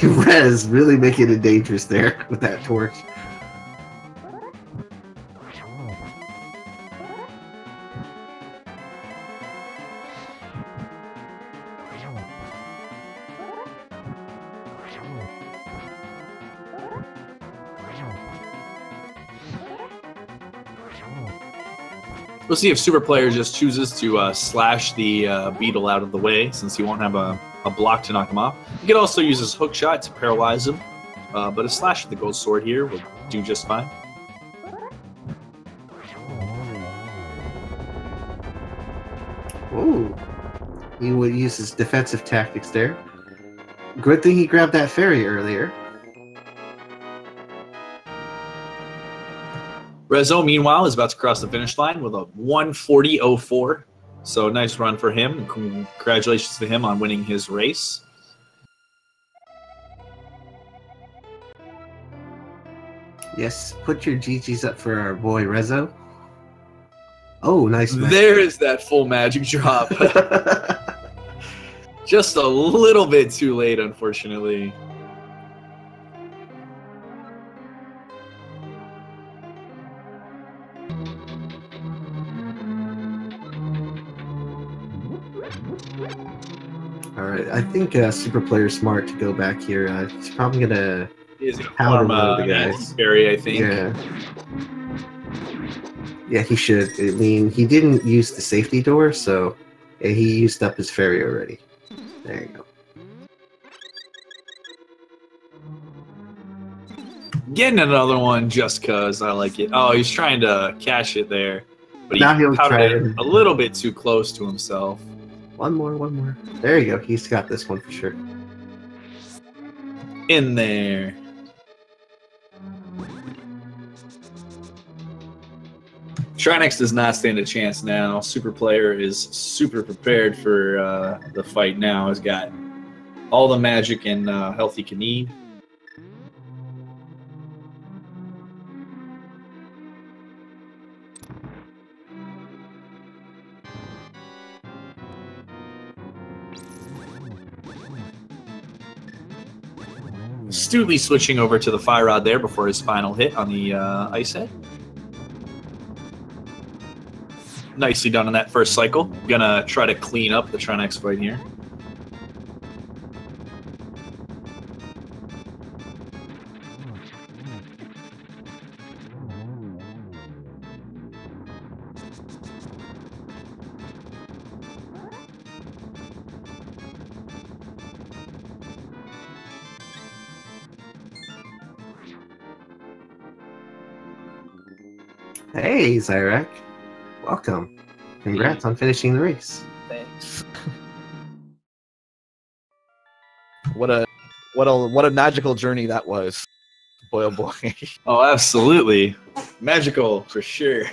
Speaker 2: Rez really making it dangerous there with that torch.
Speaker 1: We'll see if SuperPlayer just chooses to slash the beetle out of the way, since he won't have a block to knock him off. He could also use his hook shot to paralyze him, but a slash with the gold sword here will do just fine.
Speaker 2: Ooh, he would use his defensive tactics there. Good thing he grabbed that fairy earlier.
Speaker 1: Rezo, meanwhile, is about to cross the finish line with a 1:40.04. So nice run for him. Congratulations to him on winning his race.
Speaker 2: Yes, put your GGs up for our boy Rezo. Oh, nice.
Speaker 1: There is that full magic drop. Just a little bit too late, unfortunately.
Speaker 2: All right, I think SuperPlayer's smart to go back here. He's probably gonna
Speaker 1: He's gonna
Speaker 2: powder
Speaker 1: farm
Speaker 2: one of the
Speaker 1: an
Speaker 2: guys.
Speaker 1: berry, I think.
Speaker 2: Yeah, he should. I mean, he didn't use the safety door, so yeah, he used up his fairy already. There you go.
Speaker 1: Getting another one just because I like it. Oh, he's trying to cash it there. But
Speaker 2: Now
Speaker 1: he
Speaker 2: he'll try
Speaker 1: powdered it
Speaker 2: it.
Speaker 1: a little bit too close to himself.
Speaker 2: One more. There you go. He's got this one for sure.
Speaker 1: In there. Trinex does not stand a chance now. Super Player is super prepared for the fight now. He's got all the magic and health he can need. Astutely switching over to the Fire Rod there before his final hit on the Ice Head. Nicely done on that first cycle. Gonna try to clean up the Trinex fight here.
Speaker 2: Hey, Xyrak. Welcome. Congrats on finishing the race.
Speaker 3: Thanks. What a magical journey that was. Boy, oh boy.
Speaker 1: Oh, absolutely. Magical, for sure.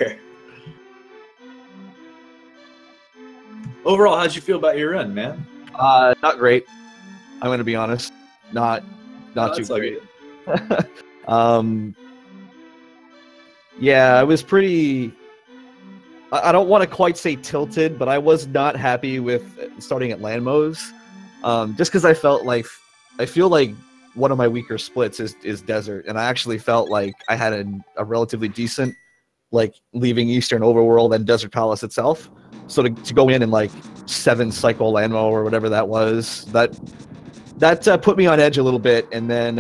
Speaker 1: Overall, how'd you feel about your run, man?
Speaker 3: Not great. I'm gonna be honest. Not too great. Yeah, I was pretty. I don't want to quite say tilted, but I was not happy with starting at Landmos, just because I feel like one of my weaker splits is desert, and I actually felt like I had a relatively decent, like, leaving Eastern Overworld and Desert Palace itself. So to go in and like 7 cycle Landmo or whatever that was, that put me on edge a little bit, and then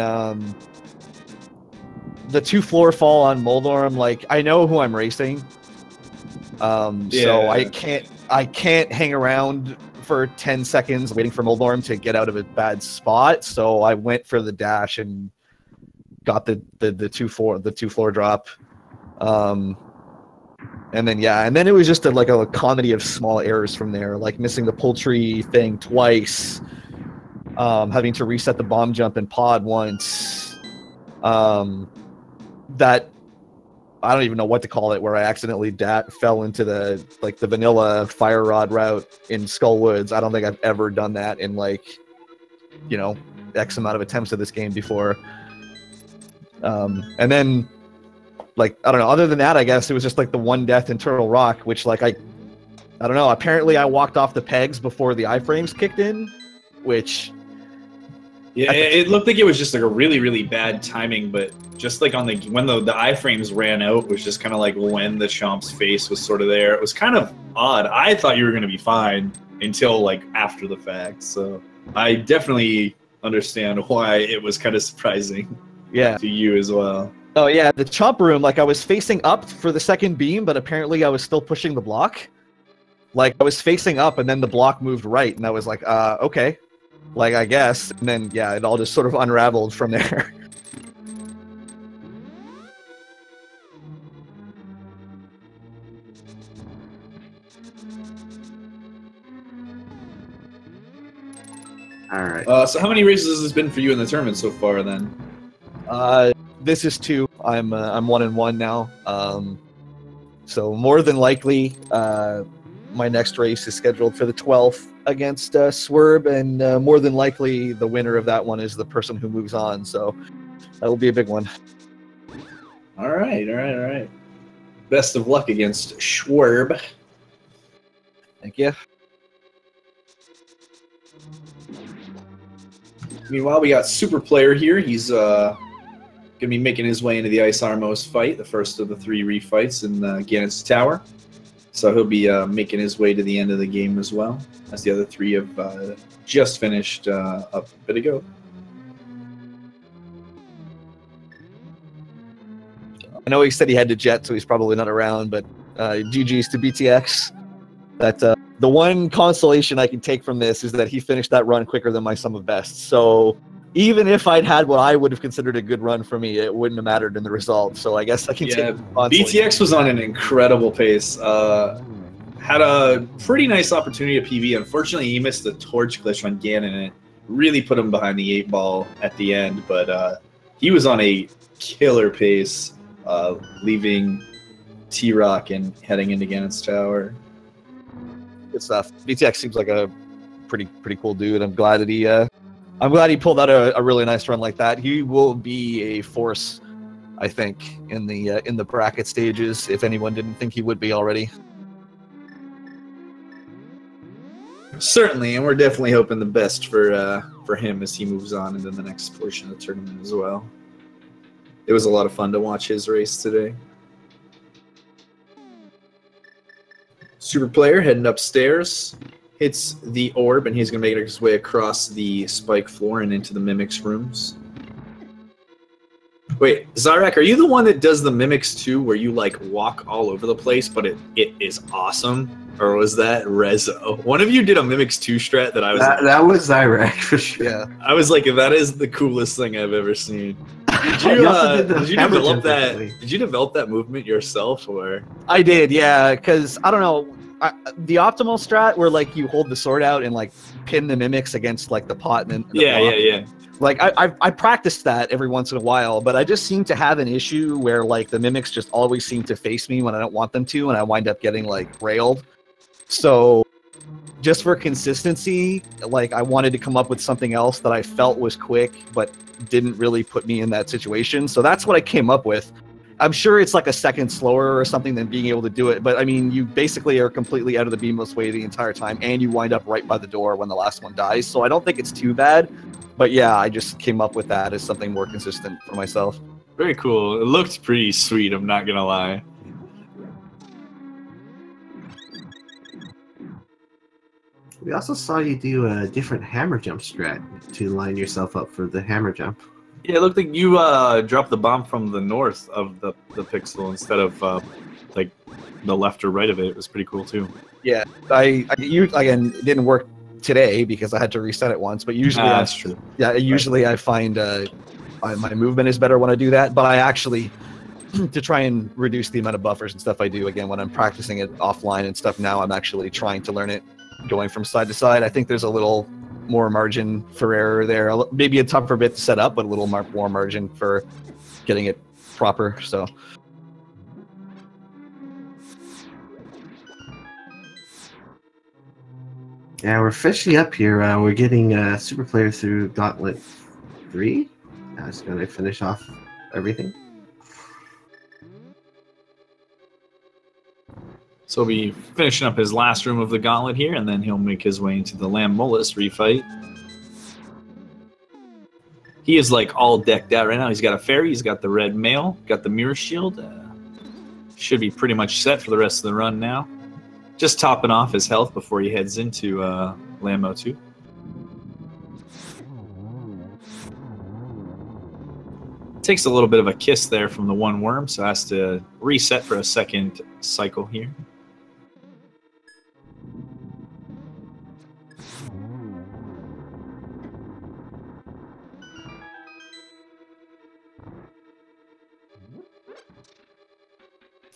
Speaker 3: the 2 floor fall on Moldorm, like, I know who I'm racing. So I can't hang around for 10 seconds waiting for Moldorm to get out of a bad spot. So I went for the dash and got the 2 floor drop. And then it was just like a comedy of small errors from there, like missing the poultry thing twice, having to reset the bomb jump and pod once. That I don't even know what to call it, where I accidentally fell into the vanilla Fire Rod route in Skull Woods. I don't think I've ever done that in, like, you know, X amount of attempts at this game before. And then, like, I don't know, other than that, I guess it was just like the one death in Turtle Rock, which, like, I don't know, apparently I walked off the pegs before the iframes kicked in, which...
Speaker 1: Yeah, it looked like it was just like a really, really bad timing, but just like when the iframes ran out was just kind of like when the Chomp's face was sort of there. It was kind of odd. I thought you were going to be fine until like after the fact. So I definitely understand why it was kind of surprising.
Speaker 3: Yeah,
Speaker 1: to you as well.
Speaker 3: Oh yeah, the Chomp room, like, I was facing up for the second beam, but apparently I was still pushing the block. Like, I was facing up and then the block moved right, and I was like, okay. Like, I guess. And then, yeah, it all just sort of unraveled from there.
Speaker 2: All right.
Speaker 1: So how many races has this been for you in the tournament so far, then?
Speaker 3: This is 2. I'm 1-1 now. So more than likely, my next race is scheduled for the 12th against Swerb, and more than likely the winner of that one is the person who moves on. So that will be a big one.
Speaker 1: All right. Best of luck against Swerb.
Speaker 3: Thank you.
Speaker 1: Meanwhile, we got Super Player here. He's going to be making his way into the Ice Armos fight, the first of the 3 refights in Ganon's Tower. So he'll be making his way to the end of the game as well, as the other three have just finished up a bit ago.
Speaker 3: I know he said he had to jet, so he's probably not around, but GG's to Btilcx. That the one consolation I can take from this is that he finished that run quicker than my sum of best. So even if I'd had what I would have considered a good run for me, it wouldn't have mattered in the result. So I guess I can take
Speaker 1: Btilcx was on an incredible pace. Had a pretty nice opportunity at PB. Unfortunately, he missed the torch glitch on Ganon, and it really put him behind the 8-ball at the end. But he was on a killer pace, leaving T-Rock and heading into Ganon's tower.
Speaker 3: Good stuff. Btilcx seems like a pretty cool dude. I'm glad that he pulled out a really nice run like that. He will be a force, I think, in the bracket stages, if anyone didn't think he would be already.
Speaker 1: Certainly, and we're definitely hoping the best for him as he moves on into the next portion of the tournament as well. It was a lot of fun to watch his race today. Super Player heading upstairs, hits the orb, and he's going to make his way across the spike floor and into the Mimics rooms. Wait, Xyrak, are you the one that does the Mimics too, where you like walk all over the place, but it is awesome? Or was that Rezo? One of you did a Mimics 2 strat that I was
Speaker 2: that was Xyrak for sure.
Speaker 3: Yeah.
Speaker 1: I was like, that is the coolest thing I've ever seen. Did you develop that? Did you develop that movement yourself, or?
Speaker 3: I did, yeah. Because I don't know, the optimal strat where like you hold the sword out and like pin the Mimics against like the pot and the
Speaker 1: yeah.
Speaker 3: Like I practiced that every once in a while, but I just seem to have an issue where like the Mimics just always seem to face me when I don't want them to, and I wind up getting like railed. So just for consistency, like I wanted to come up with something else that I felt was quick, but didn't really put me in that situation. So that's what I came up with. I'm sure it's like a second slower or something than being able to do it, but I mean, you basically are completely out of the beamless way the entire time, and you wind up right by the door when the last one dies. So I don't think it's too bad, but yeah, I just came up with that as something more consistent for myself.
Speaker 1: Very cool. It looked pretty sweet, I'm not gonna lie.
Speaker 2: We also saw you do a different hammer jump strat to line yourself up for the hammer jump.
Speaker 1: Yeah, it looked like you dropped the bomb from the north of the pixel instead of like the left or right of it. It was pretty cool too.
Speaker 3: Yeah, again, it didn't work today because I had to reset it once, but usually
Speaker 1: that's true.
Speaker 3: Yeah, usually I find my movement is better when I do that, but I actually, to try and reduce the amount of buffers and stuff I do, again, when I'm practicing it offline and stuff now, I'm actually trying to learn it going from side to side. I think there's a little more margin for error there. Maybe a tougher bit to set up, but a little more margin for getting it proper. So.
Speaker 2: Yeah, we're officially up here. We're getting Super Player through Gauntlet 3. I was going to finish off everything.
Speaker 1: So he'll be finishing up his last room of the gauntlet here, and then he'll make his way into the Lamb Mullis refight. He is like all decked out right now. He's got a fairy, he's got the red mail, got the mirror shield. Should be pretty much set for the rest of the run now. Just topping off his health before he heads into Lamb 2. Takes a little bit of a kiss there from the one worm, so has to reset for a second cycle here.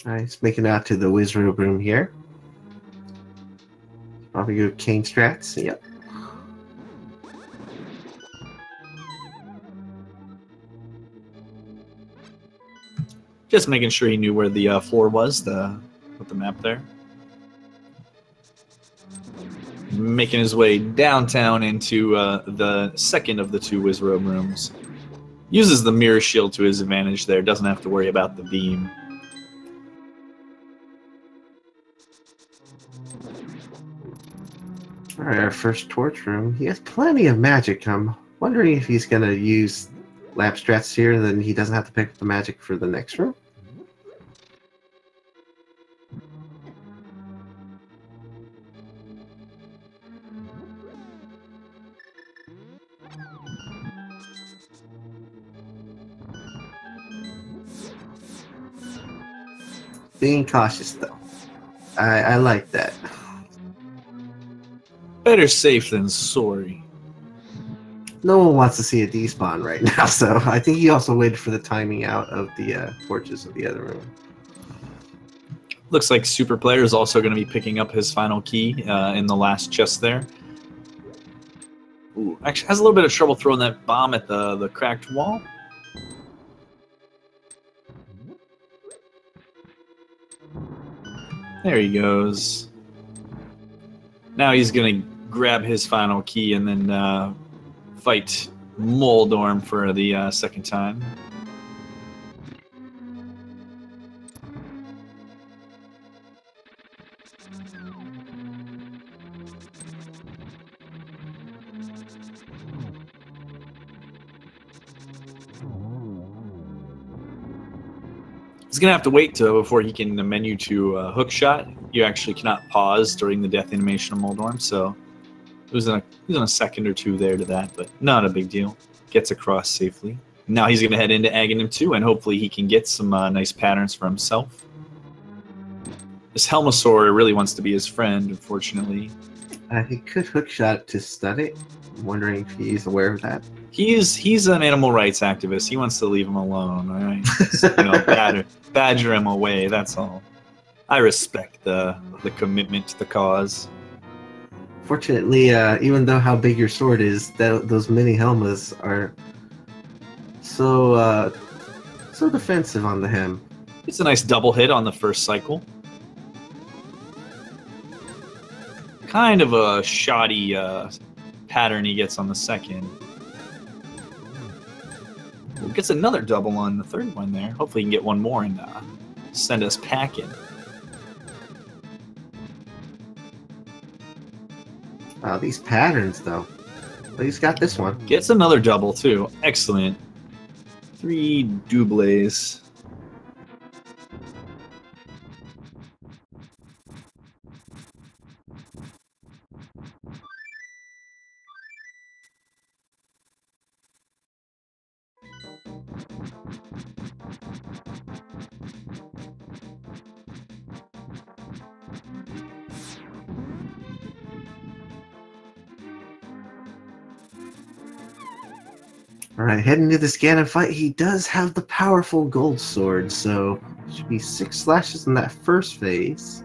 Speaker 2: Nice, making it out to the Wizrobe room here. Probably go Cane strats, yep.
Speaker 1: Just making sure he knew where the floor was, with the map there. Making his way downtown into the second of the two Wizrobe rooms. Uses the mirror shield to his advantage there, doesn't have to worry about the beam.
Speaker 2: Alright, our first torch room. He has plenty of magic. I'm wondering if he's going to use lab strats here, then he doesn't have to pick up the magic for the next room. Being cautious, though. I like that.
Speaker 1: Better safe than sorry.
Speaker 2: No one wants to see a despawn right now, so I think he also waited for the timing out of the torches of the other room.
Speaker 1: Looks like SuperPlayer is also going to be picking up his final key in the last chest there. Ooh, actually has a little bit of trouble throwing that bomb at the cracked wall. There he goes. Now he's going to grab his final key and then fight Moldorm for the second time. He's going to have to wait before he can menu to hook shot. You actually cannot pause during the death animation of Moldorm, so it was in a second or two there to that, but not a big deal. Gets across safely. Now he's going to head into Aghanim 2, and hopefully he can get some nice patterns for himself. This Helmosaur really wants to be his friend, unfortunately.
Speaker 2: He could hookshot to stun it. I'm wondering if he's aware of that.
Speaker 1: He's an animal rights activist. He wants to leave him alone, all right? Just, badger him away, that's all. I respect the commitment to the cause.
Speaker 2: Fortunately, even though how big your sword is, those mini helmas are so defensive on the hem.
Speaker 1: It's a nice double hit on the first cycle. Kind of a shoddy pattern he gets on the second. Gets another double on the third one there. Hopefully he can get one more and send us packing.
Speaker 2: Wow, these patterns, though. But he's got this one.
Speaker 1: Gets another double, too. Excellent. 3 doubles.
Speaker 2: Alright, heading to this Ganon fight, he does have the powerful gold sword, so it should be 6 slashes in that first phase.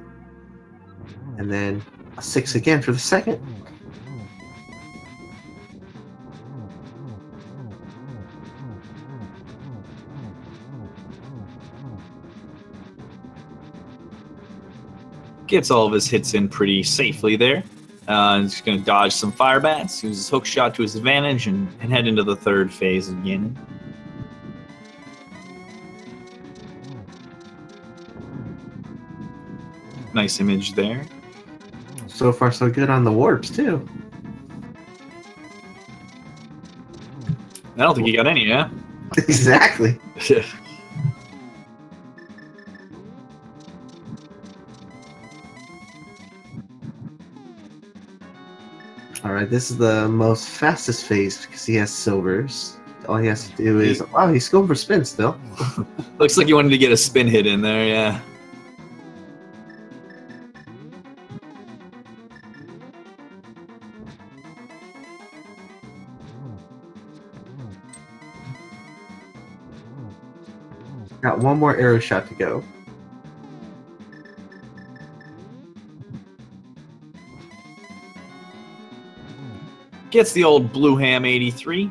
Speaker 2: And then a 6 again for the second.
Speaker 1: Gets all of his hits in pretty safely there. He's going to dodge some fire bats, use his hook shot to his advantage, and head into the third phase of Ganon. Nice image there.
Speaker 2: So far, so good on the warps, too.
Speaker 1: I don't think he got any, yeah?
Speaker 2: Exactly. Alright, this is the most fastest phase because he has silvers. All he has to do is... Wow, he's going for spin still.
Speaker 1: Looks like he wanted to get a spin hit in there, yeah.
Speaker 2: Got one more arrow shot to go.
Speaker 1: Gets the old Blue Ham 83,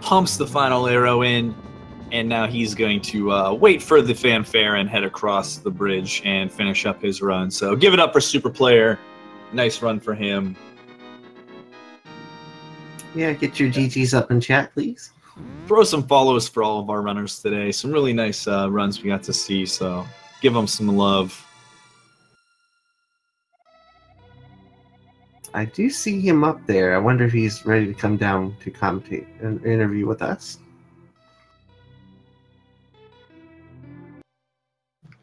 Speaker 1: pumps the final arrow in, and now he's going to wait for the fanfare and head across the bridge and finish up his run. So give it up for SuperPlayer. Nice run for him.
Speaker 2: Yeah, get your GGs up in chat, please.
Speaker 1: Throw some follows for all of our runners today. Some really nice runs we got to see, so give them some love.
Speaker 2: I do see him up there. I wonder if he's ready to come down to commentate an interview with us.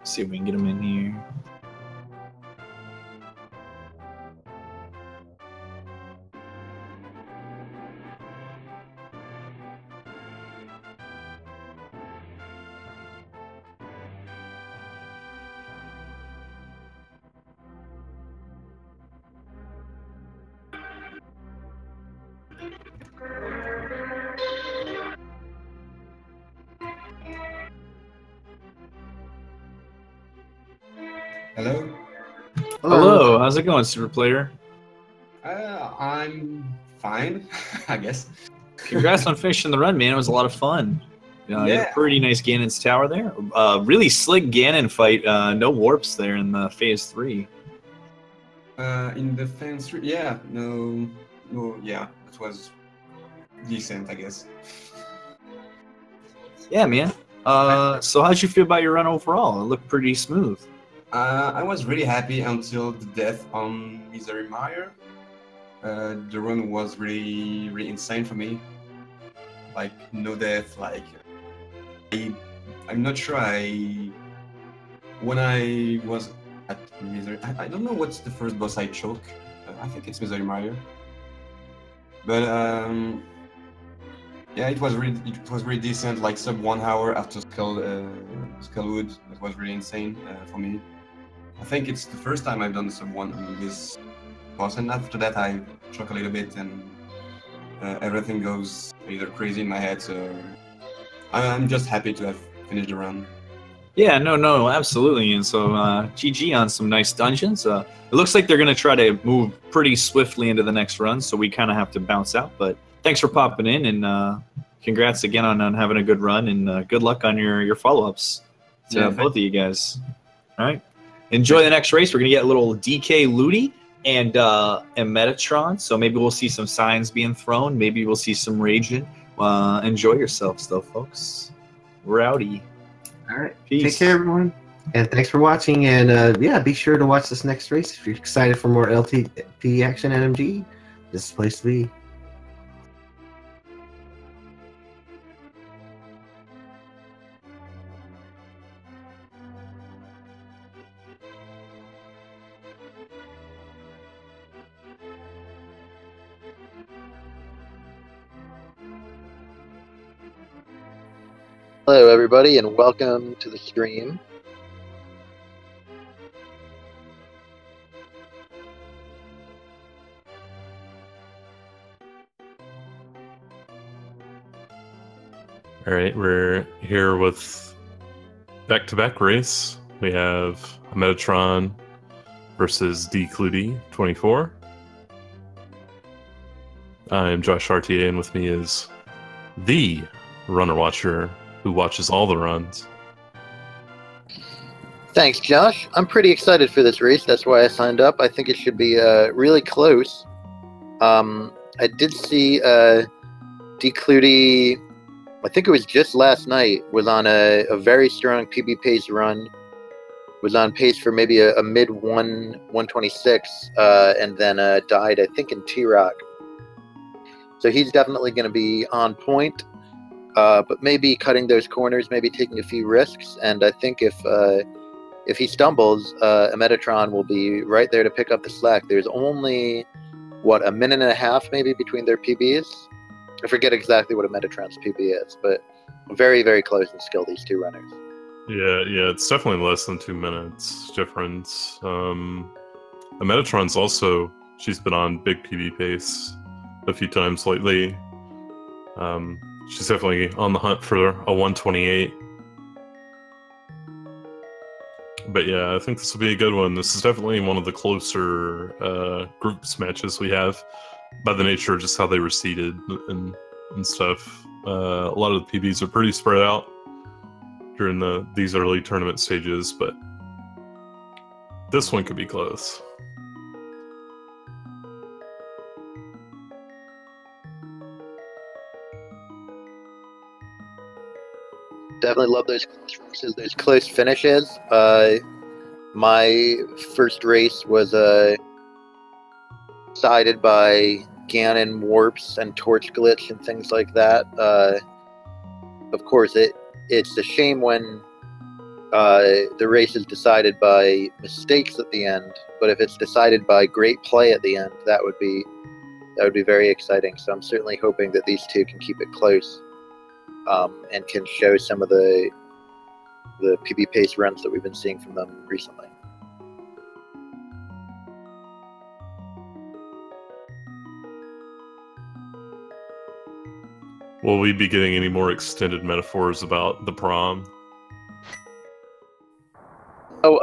Speaker 1: See if we can get him in here.
Speaker 4: Hello.
Speaker 1: Hello, how's it going, Super Player?
Speaker 4: I'm fine, I guess.
Speaker 1: Congrats on finishing the run, man. It was a lot of fun. You had a pretty nice Ganon's Tower there. Really slick Ganon fight. No warps there in the Phase 3.
Speaker 4: In the Phase 3, yeah, no, yeah, it was decent, I guess.
Speaker 1: Yeah, man. So how'd you feel about your run overall? It looked pretty smooth.
Speaker 4: I was really happy until the death on Misery Mire. The run was really, really insane for me. Like, no death, like... I'm not sure when I was at Misery... I don't know what's the first boss I choke. I think it's Misery Mire. But, yeah, it was really decent, like sub 1 hour after Skullwood. It was really insane for me. I think it's the first time I've done sub 1 on this boss, and after that I choke a little bit and everything goes either crazy in my head, so I'm just happy to have finished the run.
Speaker 1: Yeah, no, absolutely. And so GG on some nice dungeons. It looks like they're going to try to move pretty swiftly into the next run, so we kind of have to bounce out. But thanks for popping in, and congrats again on having a good run, and good luck on your follow-ups to both of you guys. All right. Enjoy the next race. We're going to get a little DK Looty and Metatron, so maybe we'll see some signs being thrown. Maybe we'll see some raging. Enjoy yourselves, though, folks. Rowdy.
Speaker 2: All right.
Speaker 1: Peace.
Speaker 2: Take care, everyone. And thanks for watching. And yeah, be sure to watch this next race. If you're excited for more LTTP action NMG, this is the place to be.
Speaker 5: Hello, everybody, and welcome to the stream.
Speaker 6: All right, we're here with back-to-back race. We have a Metatron versus Btilcx 24. I'm Josh RTA, and with me is the Runner Watcher, who watches all the runs.
Speaker 5: Thanks, Josh. I'm pretty excited for this race. That's why I signed up. I think it should be really close. I did see Btilcx, I think it was just last night, was on a very strong PB pace run. Was on pace for maybe a mid 126, and then died, I think, in Xyrak. So he's definitely going to be on point. But maybe cutting those corners, maybe taking a few risks, and I think if he stumbles, a Metatron will be right there to pick up the slack. There's only, what, a minute and a half maybe between their PBs? I forget exactly what a Metatron's PB is, but very, very close in skill, these two runners.
Speaker 6: Yeah, it's definitely less than 2 minutes difference. A Metatron's also, she's been on big PB pace a few times lately. She's definitely on the hunt for a 128. But yeah, I think this will be a good one. This is definitely one of the closer groups matches we have, by the nature of just how they were seeded and stuff. A lot of the PBs are pretty spread out during these early tournament stages, but this one could be close.
Speaker 5: Definitely love those close races, those close finishes. My first race was decided by Ganon warps and torch glitch and things like that. Of course, it's a shame when the race is decided by mistakes at the end. But if it's decided by great play at the end, that would be very exciting. So I'm certainly hoping that these two can keep it close. And can show some of the PB pace runs that we've been seeing from them recently.
Speaker 6: Will we be getting any more extended metaphors about the prom?
Speaker 5: Oh,